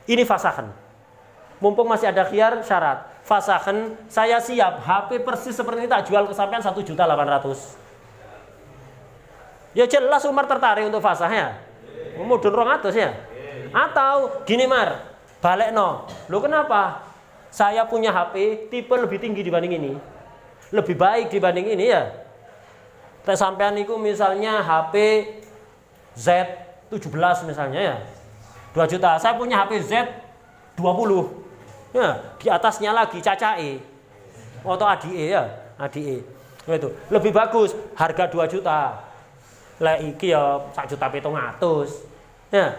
Ini fasakhan. Mumpung masih ada khiyar syarat. Fasakhan, saya siap HP persis seperti ini tak jual ke sampean 1.800.000. Ya jelas Umar tertarik untuk fasahnya. Mudun 200 ya. Atau gini Mar, balekno. Lo kenapa? Saya punya HP tipe lebih tinggi dibanding ini. Lebih baik dibanding ini ya. Sampean itu misalnya HP Z17 misalnya ya. 2 juta. Saya punya HP Z20. Ya, di atasnya lagi cacae. Atau ADE ya, ADE. Itu lebih bagus, harga 2 juta. Lek iki ya 1.700.000. Ya.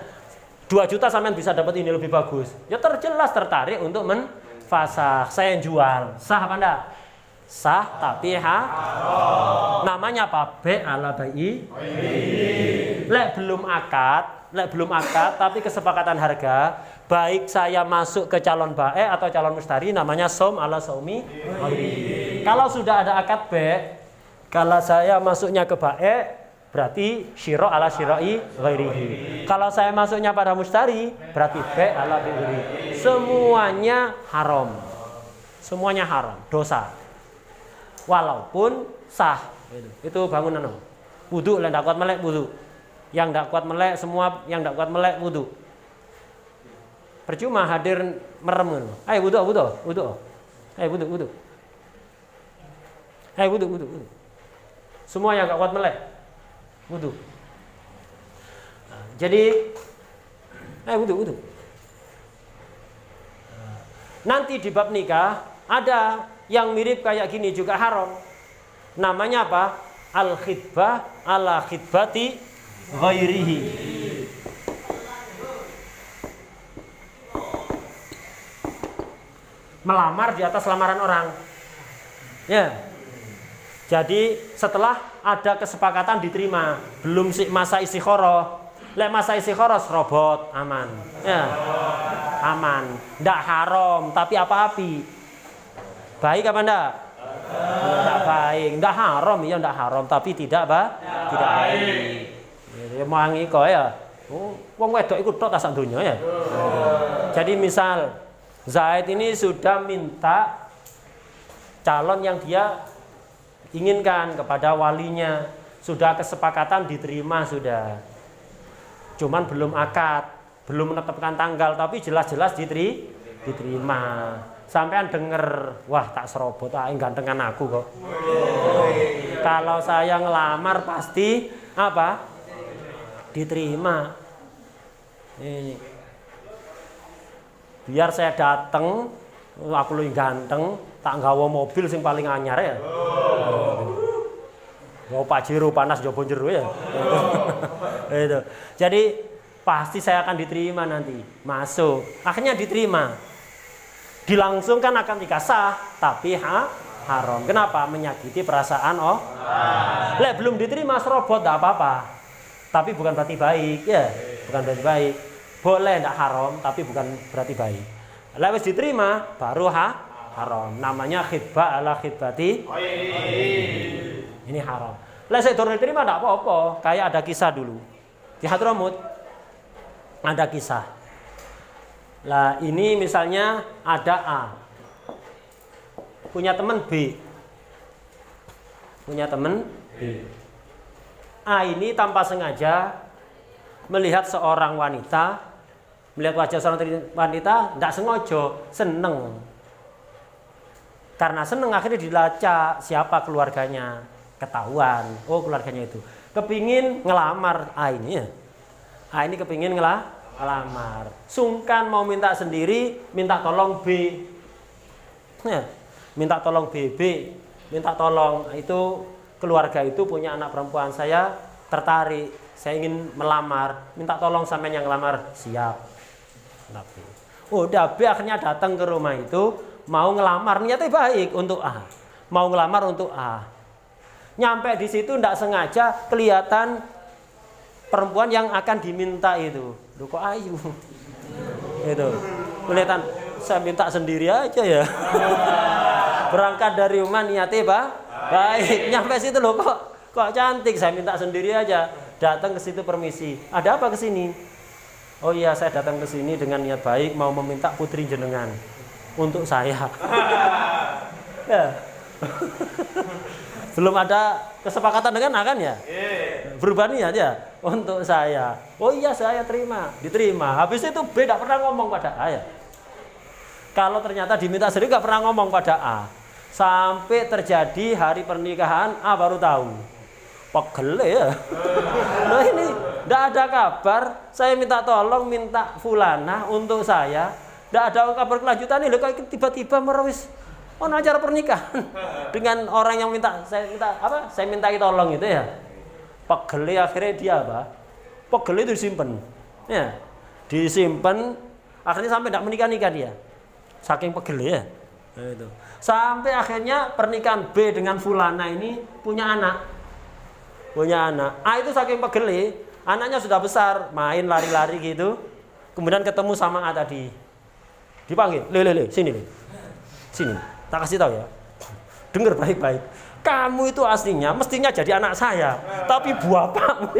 2 juta sampean bisa dapat ini lebih bagus. Ya terjelas tertarik untuk menfasakh. Saya yang jual. Sah apa enggak? Sah tapi haram. Namanya apa? B ala bai. Lek belum akad tapi kesepakatan harga, baik saya masuk ke calon bae atau calon mustari, namanya som ala somi. Kalau sudah ada akad B, kalau saya masuknya ke bae, berarti syira ala syira'i ghairihi. Kalau saya masuknya pada mustari, berarti B ala ghairihi. Semuanya haram. Semuanya haram, dosa. Walaupun sah. Itu bangunan. Wudu lek ndak kuat melek wudu. Yang ndak kuat melek semua yang ndak kuat melek wudu. Percuma hadir merem ngono. Ayo wudu. Ayo wudu. Ayo wudu. Semua yang enggak kuat melek wudu. Nah, jadi ayo wudu. Nanti di bab nikah ada yang mirip kayak gini juga haram. Namanya apa? Al-khitbah ala khitbati ghairihi. Melamar di atas lamaran orang. Ya. Jadi setelah ada kesepakatan diterima, belum masa istikharah. Lek masa istikharah serobot, aman. Ya. Aman. Ndak haram, tapi apa-api. Baik apa ndak? Ndak baik. Ndak haram, ya ndak haram, tapi tidak baik. Ya mangi kok ya. Oh, wong wedok iku tok ta sak donya ya. Jadi misal Zaid ini sudah minta calon yang dia inginkan kepada walinya, sudah kesepakatan diterima sudah. Cuman belum akad, belum menetapkan tanggal, tapi jelas-jelas diterima. Sampean denger, wah tak serobot, gantengan aku kok. Kalau saya ngelamar pasti apa? Diterima. Ini. Biar saya dateng, aku lu ganteng, tak nggawa mobil sing paling anyar ya. Nggawa Pajero panas jopo jero ya. Itu. Jadi pasti saya akan diterima nanti. Masuk. Akhirnya diterima. Dilangsungkan akan nikah sah, tapi haram. Kenapa? Menyakiti perasaan lek belum diterima serobot enggak apa-apa. Tapi bukan berarti baik, ya. Bukan berarti baik. Boleh tidak haram, tapi bukan berarti baik. Lewis diterima, baru haram. Namanya khitbah ala khitbati. Ini haram. Lah saya durung terima enggak apa-apa. Kayak ada kisah dulu. Di Hadramut ada kisah. Lah ini misalnya ada A. Punya teman B. Punya teman B. A ini tanpa sengaja melihat seorang wanita, melihat wajah seorang wanita, tidak sengaja, seneng. Karena seneng akhirnya dilacak siapa keluarganya, ketahuan, oh keluarganya itu. Kepingin ngelamar A ini ya. A ini kepingin ngelamar. Sungkan mau minta sendiri, minta tolong B. Ya, minta tolong BB, minta tolong itu keluarga itu punya anak perempuan, saya tertarik, saya ingin melamar, minta tolong sampean yang ngelamar. Siap. Tapi udah B akhirnya datang ke rumah itu mau ngelamar, niatnya baik untuk A, mau ngelamar untuk A. Nyampe di situ tidak sengaja kelihatan perempuan yang akan diminta itu. Loh kok ayu? Itu kelihatan, saya minta sendiri aja ya. Berangkat dari rumah niatnya baik, nyampe situ loh kok cantik, saya minta sendiri aja. Datang ke situ permisi, ada apa ke sini? Oh iya, saya datang ke sini dengan niat baik mau meminta putri jenengan untuk saya. Ya. Belum ada kesepakatan dengan akan ya? Berubah niat ya untuk saya. Oh iya, saya terima, diterima. Habis itu B tidak pernah ngomong pada A ya. Kalau ternyata diminta sendiri nggak pernah ngomong pada A. Sampai terjadi hari pernikahan, A baru tahu. Pegel ya. Nah ini tidak ada kabar, saya minta tolong, minta fulana untuk saya. Tidak ada kabar kelanjutan ini, kok tiba-tiba merawis acara pernikahan dengan orang yang saya mintai tolong itu ya. Pegel akhirnya dia apa? Pegel itu disimpan. Ya. Disimpan, akhirnya sampai tidak menikah dia. Saking pegel ya. Nah, itu. Sampai akhirnya pernikahan B dengan fulana ini punya anak. A itu saking pegel, anaknya sudah besar, main lari-lari gitu. Kemudian ketemu sama A tadi. Dipanggil, le, sini le. Sini, tak kasih tahu ya. Dengar baik-baik. Kamu itu aslinya mestinya jadi anak saya, tapi bapakmu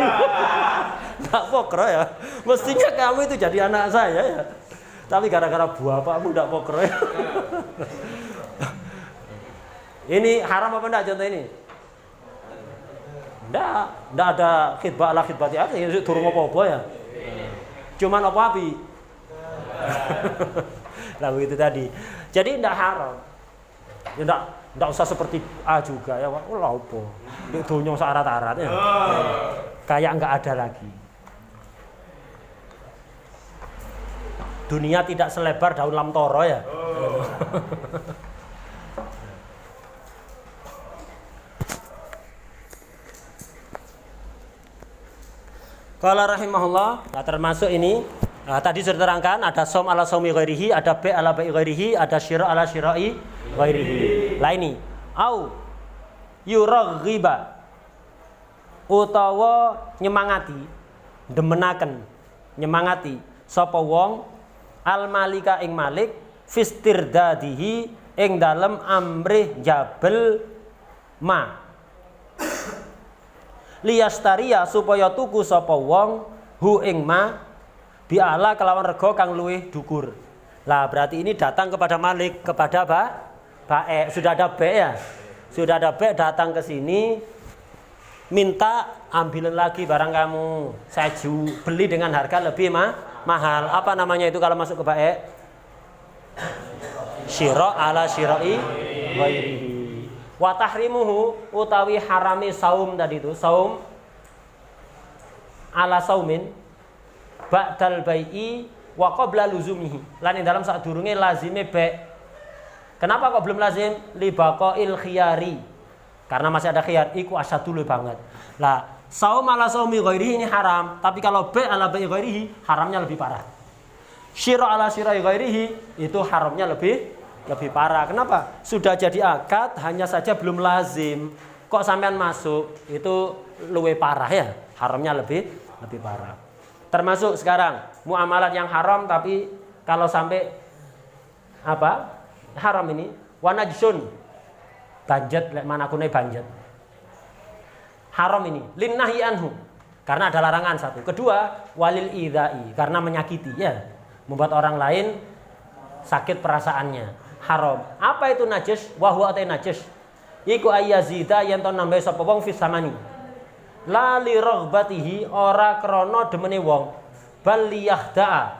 enggak pokro ya. Mestinya kamu itu jadi anak saya ya. Tapi gara-gara bapakmu enggak pokro ya. Ini haram apa enggak contoh ini? Enggak ada khidbah ala khidbati aja, durung apa-apa ya. Cuman apa api. Lalu itu tadi. Jadi enggak haram. Ya enggak usah seperti A juga ya. Oh lha opo. Nek donya syarat-syarat ya. Kayak enggak ada lagi. Dunia tidak selebar daun lamtoro ya. Qala rahimahullah, nah termasuk ini tadi sudah terangkan ada som ala somi ghairihi, ada be ala be ghairihi, ada syira ala syira'i ghairihi. Lah ini au yuraghiba utawa nyemangati, demenaken, nyemangati sapa wong al malika ing malik fistirdadihi ing dalem amrih jabel ma liyastaria supaya tuku sapa wong hu ing ma bi'ala kelawan rega kang luwih dhukur. Lah berarti ini datang kepada Malik, kepada Bae. Sudah ada Bae ya. Sudah ada Bae datang ke sini minta ambilin lagi barang kamu. Saya beli dengan harga lebih mahal. Apa namanya itu kalau masuk ke Bae? Syira ala syira'i ghairihi. Wa tahrimuhu utawi harami saum tadi itu, saum ala saumin ba'dal bai'i wa qabla luzumihi. Lan dalam sadurunge lazime ba'. Kenapa kok belum lazim? Li baqail khiyari. Karena masih ada khiyar, iku asadul banget. Lah, saum ala saumi ghairihi ini haram, tapi kalau ba' ala ba'i ghairihi haramnya lebih parah. Syira ala syira'i ghairihi itu haramnya lebih parah. Kenapa? Sudah jadi akad, hanya saja belum lazim. Kok sampean masuk, itu lebih parah ya. Haramnya lebih parah. Termasuk sekarang muamalat yang haram, tapi kalau sampai haram ini wanajsun banjet, lek manakune banjet. haram ini. Linnahyi anhu, karena ada larangan satu. Kedua, walil idzai, karena menyakiti ya, membuat orang lain sakit perasaannya. Haram. Apa itu najis? Wa huwa najis. Iku ayyazida yen to nambah sapa wong fi samani. La li raghbatihi, ora krana demene wong. Bal liyahda.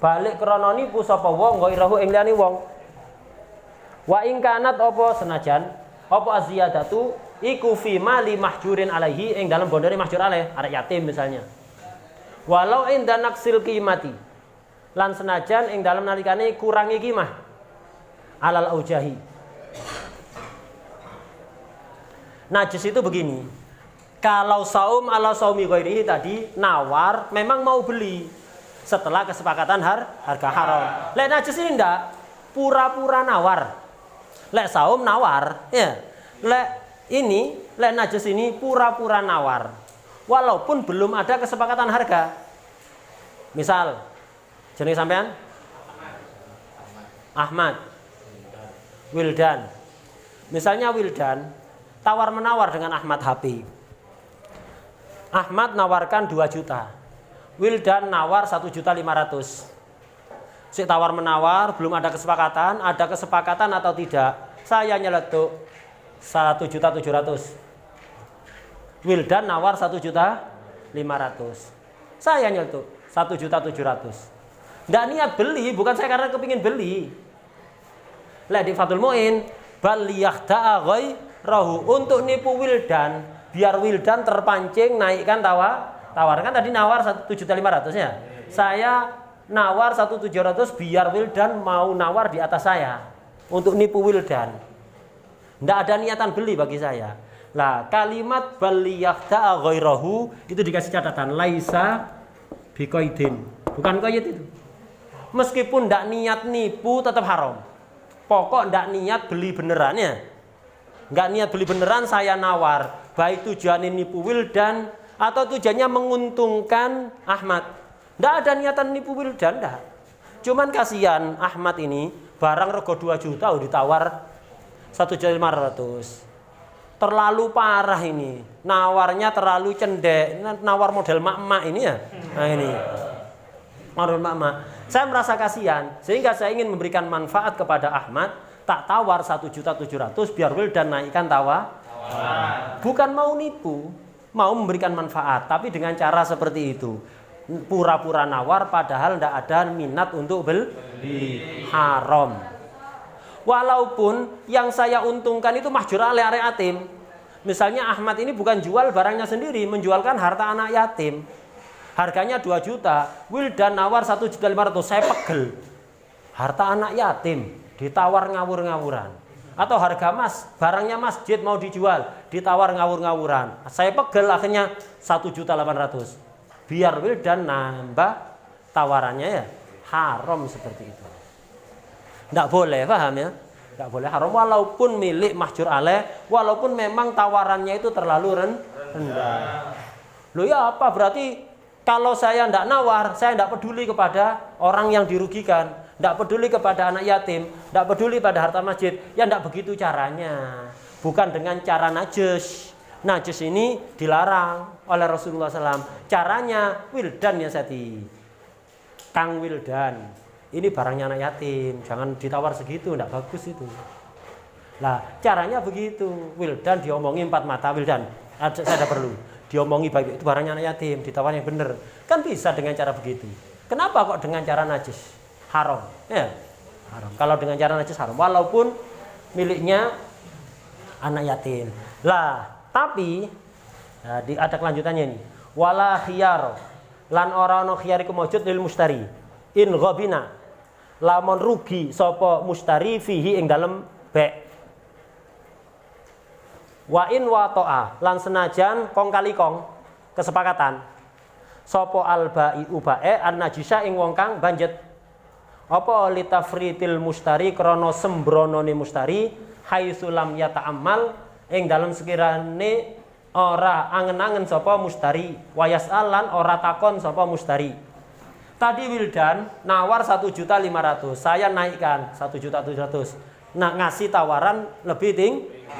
Balik krana nipu sapa wong ghairahu ing liyane wong. Wa ing kanat apa senajan apa aziyadatu iku fi mali mahjurin alaihi ing dalam bondone mahjur alaih, arek yatim misalnya. Walau inda naksil qimati, lan senajan ing dalam nalikane kurangi qimah alal aujahi. Najis itu begini. Kalau saum ala saumi ghairihi tadi nawar memang mau beli setelah kesepakatan harga haram. Lek najis ini ndak pura-pura nawar. Lek saum nawar, ya. Lek najis ini pura-pura nawar. Walaupun belum ada kesepakatan harga. Misal, jenis sampean? Ahmad. Wildan. Misalnya Wildan tawar-menawar dengan Ahmad HP. Ahmad nawarkan 2 juta. Wildan nawar 1.500.000. Si tawar menawar, belum ada kesepakatan atau tidak. Saya nyeletuk 1.700.000. Wildan nawar 1.500.000. Saya nyeletuk 1.700.000. Nggak niat beli, bukan saya karena kepingin beli. Lah di Fathul Mu'in, bal liyahda'a ghairahu, untuk nipu Wildan, biar Wildan terpancing naikkan tawar. Kan tadi nawar 1.500.000 ya. Saya nawar 1.700.000 biar Wildan mau nawar di atas saya untuk nipu Wildan. Tidak ada niatan beli bagi saya. Lah kalimat bal liyahda'a ghairahu itu dikasih catatan laisa biqaidin. Bukan qaid itu. Meskipun tidak niat nipu tetap haram. Pokok tidak niat beli benerannya. Enggak niat beli beneran saya nawar, baik tujuannya nipu Wildan atau tujuannya menguntungkan Ahmad. Tidak ada niatan nipu Wildan, enggak. Cuman kasihan Ahmad ini barang rego 2 juta ditawar 1.500.000. Terlalu parah ini. Nawarnya terlalu cendek. Nawar model mak-mak ini ya. Nah ini. Model mak-mak. Saya merasa kasihan sehingga saya ingin memberikan manfaat kepada Ahmad, tak tawar 1.700.000 biar Wildan naikkan tawar. Bukan mau nipu, mau memberikan manfaat, tapi dengan cara seperti itu. Pura-pura nawar padahal tidak ada minat untuk beli. Haram. Walaupun yang saya untungkan itu mahjur alaih arek yatim. Misalnya Ahmad ini bukan jual barangnya sendiri, menjualkan harta anak yatim. Harganya 2 juta, Wildan nawar 1.500.000, saya pegel. Harta anak yatim ditawar ngawur-ngawuran. Atau harga barangnya masjid mau dijual, ditawar ngawur-ngawuran. Saya pegel akhirnya 1.800.000. Biar Wildan nambah tawarannya ya, haram seperti itu. Tidak boleh, paham ya? Tidak boleh haram walaupun milik mahjur alaih, walaupun memang tawarannya itu terlalu rendah. Loh ya apa berarti kalau saya tidak nawar, saya tidak peduli kepada orang yang dirugikan, tidak peduli kepada anak yatim, tidak peduli pada harta masjid. Ya tidak begitu caranya. Bukan dengan cara najis. Najis ini dilarang oleh Rasulullah SAW. Caranya Wildan ya Sati. Kang Wildan. Ini barangnya anak yatim. Jangan ditawar segitu. Tidak bagus itu. Nah caranya begitu. Wildan diomongi 4 mata. Wildan. Saya ada perlu. Diomongi baik. Itu barangnya anak yatim. Ditawar yang benar. Kan bisa dengan cara begitu. Kenapa kok dengan cara najis? Haram. Ya. Haram. Kalau dengan cara najis haram. Walaupun miliknya anak yatim. Lah. Tapi ada kelanjutannya ini. Wala khiyar lan ora ana khiyar iku maujud lil mustari. In ghabina lamun rugi sapa mustari fihi ing dalem bek. Wa in wata'a lan senajan kong kali kong kesepakatan. Sapa albai ubae an najisa ing wong kang banjet. Apa litafritil mustari krana sembronone mustari haitsu lam yata'ammal ing dalam sekirane ora angen-angen sapa mustari wayas alan ora takon sapa mustari. Tadi Wildan nawar 1.500.000, saya naikkan 1.700.000. Nah ngasih tawaran lebih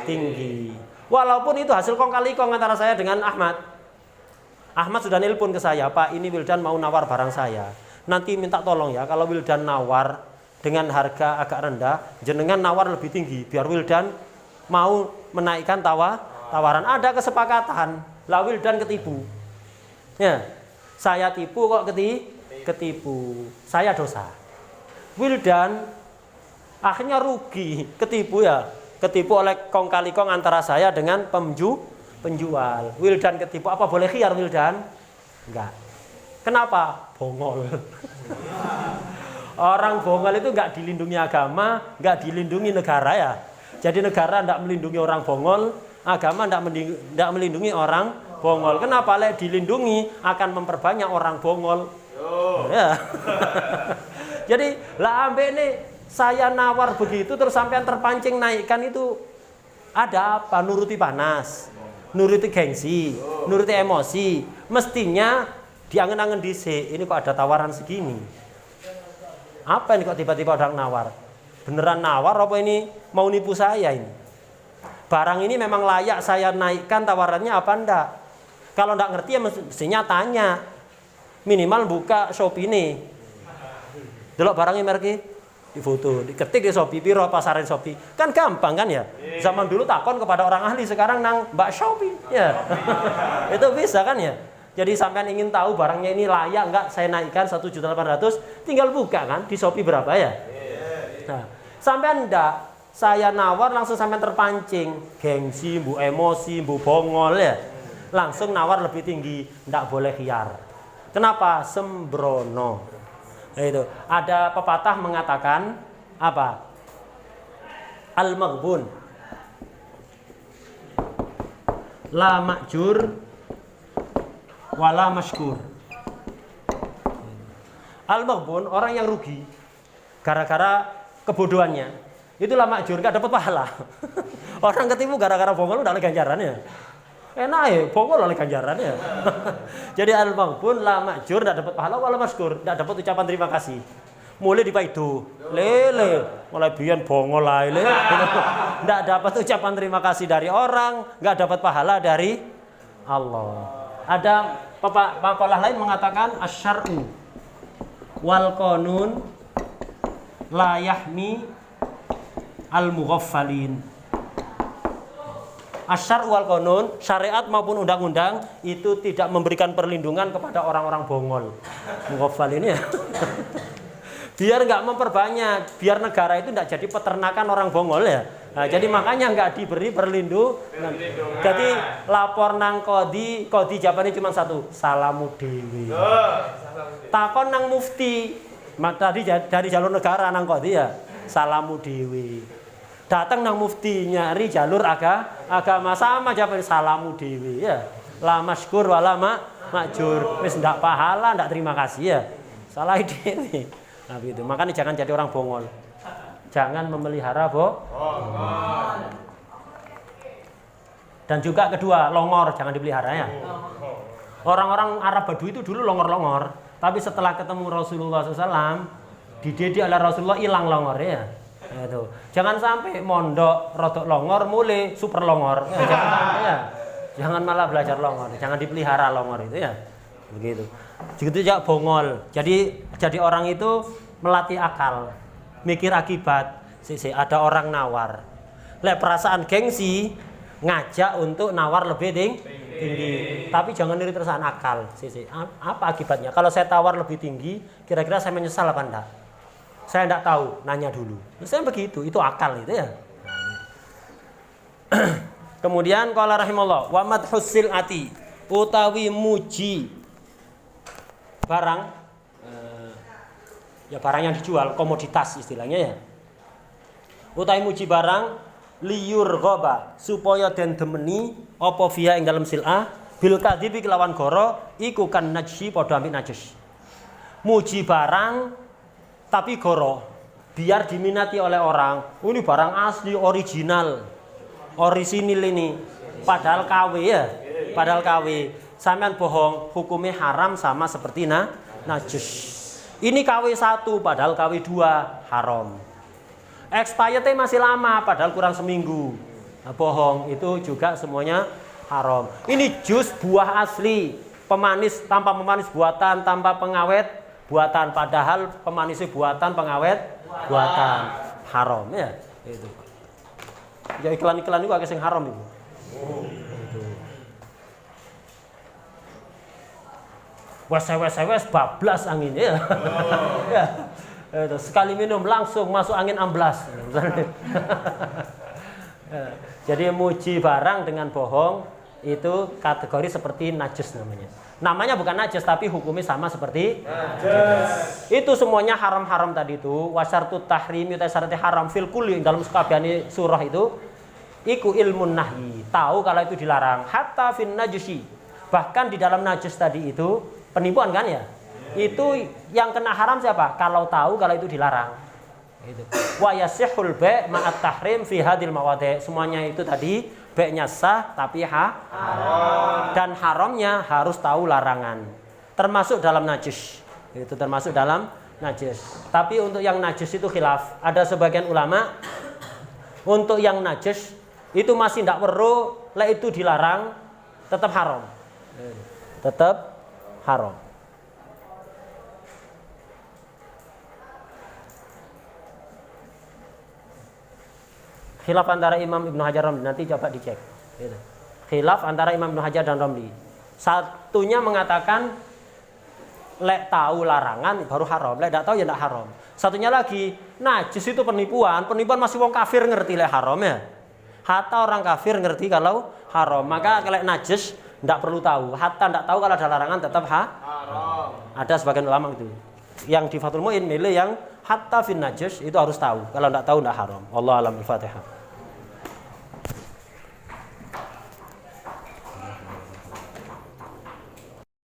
tinggi. Walaupun itu hasil kong kali kong antara saya dengan Ahmad. Ahmad sudah nelpon ke saya, Pak, ini Wildan mau nawar barang saya. Nanti minta tolong ya, kalau Wildan nawar dengan harga agak rendah, jenengan nawar lebih tinggi, biar Wildan mau menaikkan tawaran. Ada kesepakatan, lah Wildan ketipu. Ya, saya tipu kok ketipu. Saya dosa. Wildan akhirnya rugi, ketipu ya. Ketipu oleh kong kali kong antara saya dengan penjual. Wildan ketipu, apa boleh khiyar Wildan? Enggak. Kenapa? Bongol. Orang bongol itu enggak dilindungi agama, enggak dilindungi negara ya. Jadi negara enggak melindungi orang bongol, agama enggak melindungi orang bongol. Kenapa? Lek dilindungi akan memperbanyak orang bongol. Ya. Jadi lah ambek nih saya nawar begitu terus sampean terpancing naikkan itu ada apa? Nuruti panas, nuruti gengsi, nuruti emosi. Mestinya diangen-angen dhisik, ini kok ada tawaran segini. Apa ini kok tiba-tiba orang nawar? Beneran nawar apa ini mau nipu saya ini? Barang ini memang layak saya naikkan tawarannya apa enggak? Kalau enggak ngerti ya mestinya tanya. Minimal buka Shopee ini. Delok barangnya merek di foto, diketik di Shopee, piro pasaran Shopee. Kan gampang kan ya? Zaman dulu takon kepada orang ahli, sekarang nang Mbak Shopee. Ya. Itu bisa kan ya? Jadi sampean ingin tahu barangnya ini layak enggak saya naikkan 1.800.000, tinggal buka kan di Shopee berapa ya? Nah, sampean enggak, saya nawar langsung sampean terpancing, gengsi, bu emosi, bu bongol ya. Langsung nawar lebih tinggi, enggak boleh khiyar. Kenapa? Sembrono. Itu. Ada pepatah mengatakan apa? Al-maghbun la ma'jur wala mashkur. Al-maghbun, orang yang rugi gara-gara kebodohannya. Itulah ma'jur, enggak dapat pahala. Orang ketipu gara-gara bongol udah ada ganjarannya. Enak ya, bongol oleh ganjarannya. Jadi al-maghbun la ma'jur, enggak dapat pahala wala mashkur, enggak dapat ucapan terima kasih. Mulai dipaido, lele, mulai biyen bongol ae le. Enggak dapat ucapan terima kasih dari orang, enggak dapat pahala dari Allah. Ada makalah lain mengatakan asyar'u wal qanun la yahmi al-mughaffalin. Asyar wal qanun, syariat maupun undang-undang itu tidak memberikan perlindungan kepada orang-orang bongol. Mughaffalin ya. Biar nggak memperbanyak, biar negara itu nggak jadi peternakan orang bongol ya. Nah, jadi makanya nggak diberi perlindungan. Jadi lapor nang kodi jawabannya cuma satu, salamu dewi. Takon nang mufti, tadi dari jalur negara nang kodi ya, salamu dewi. Datang nang mufti nyari jalur agama sama jawabannya salamu dewi ya. La masykur wala ma'jur. Wis ndak pahala, ndak terima kasih ya. Salah dewi. Nah gitu. Makanya jangan jadi orang bongol. Jangan memelihara bongol. Dan juga kedua, longor jangan dipelihara ya. Orang-orang Arab Badui itu dulu longor-longor, tapi setelah ketemu Rasulullah SAW, dididik oleh Rasulullah hilang longornya. Itu. Jangan sampai mondok rodok longor mulai super longor. Ya, jangan sampai ya. Jangan malah belajar longor, jangan dipelihara longor itu ya. Begitu. Begitu juga bongol. Jadi orang itu melatih akal, mikir akibat. Ada orang nawar. Lek perasaan gengsi ngajak untuk nawar lebih tinggi. Tapi jangan iri terusan akal. Apa akibatnya? Kalau saya tawar lebih tinggi, kira-kira saya menyesal apa enggak? Saya enggak tahu, nanya dulu. Misalnya begitu, itu akal itu ya. Kemudian qala rahimallah wa madhus silati utawi muji barang ya barang yang dijual, komoditas istilahnya ya. Utawi muji barang liyur ghaba supaya den demeni apa fiha ing dalam sil'ah bil kadhibi kelawan goro iku kan najsi padha ambek najis. Muji barang tapi goro biar diminati oleh orang. Ini barang asli original. Orisinil ini. Padahal KW ya. Padahal KW. Sampean bohong, hukumnya haram sama seperti najis. Ini KW 1 padahal KW 2 haram. Expirednya masih lama padahal kurang seminggu. bohong itu juga semuanya haram. Ini jus buah asli, pemanis tanpa pemanis buatan, tanpa pengawet buatan, padahal pemanisnya buatan, pengawet buatan, haram ya. Itu. Ya iklan-iklan itu agak sing haram itu. Itu. Wes bablas anginnya. Ya. Itu sekali minum langsung masuk angin amblas. Jadi muji barang dengan bohong itu kategori seperti najis namanya. Namanya bukan najis tapi hukumnya sama seperti najis. Itu semuanya haram-haram tadi itu. Wasyartut tahrim yuta syarati haram fil kulli dalam sekabehane surah itu iku ilmun nahyi. Tahu kalau itu dilarang. Hatta fin najisi. Bahkan di dalam najis tadi itu penipuan kan ya? Itu yang kena haram siapa? Kalau tahu kalau itu dilarang. Itu. Wa yasihul ba' ma'at tahrim fi hadil mawadi'. Semuanya itu tadi ba'-nya sah tapi haram. Dan haramnya harus tahu larangan. Termasuk dalam najis. Itu termasuk dalam najis. Tapi untuk yang najis itu khilaf. Ada sebagian ulama untuk yang najis itu masih tidak perlu, lek itu dilarang tetap haram. Tetap haram. Khilaf antara Imam Ibnu Hajar Ramli, nanti coba dicek. Gitu. Khilaf antara Imam Ibnu Hajar dan Ramli. Satunya mengatakan lek tahu larangan baru haram, lek tidak tahu ya tidak haram. Satunya lagi, najis itu penipuan masih wong kafir ngerti lek haram ya. Hatta orang kafir ngerti kalau haram, maka lek najis tidak perlu tahu. Hatta tidak tahu kalau ada larangan tetap haram. Ada sebagian ulama itu. Yang di Fathul Mu'in milih yang hatta fin najis itu harus tahu. Kalau tidak tahu tidak haram. Wallahu a'lam. Al-Fatihah.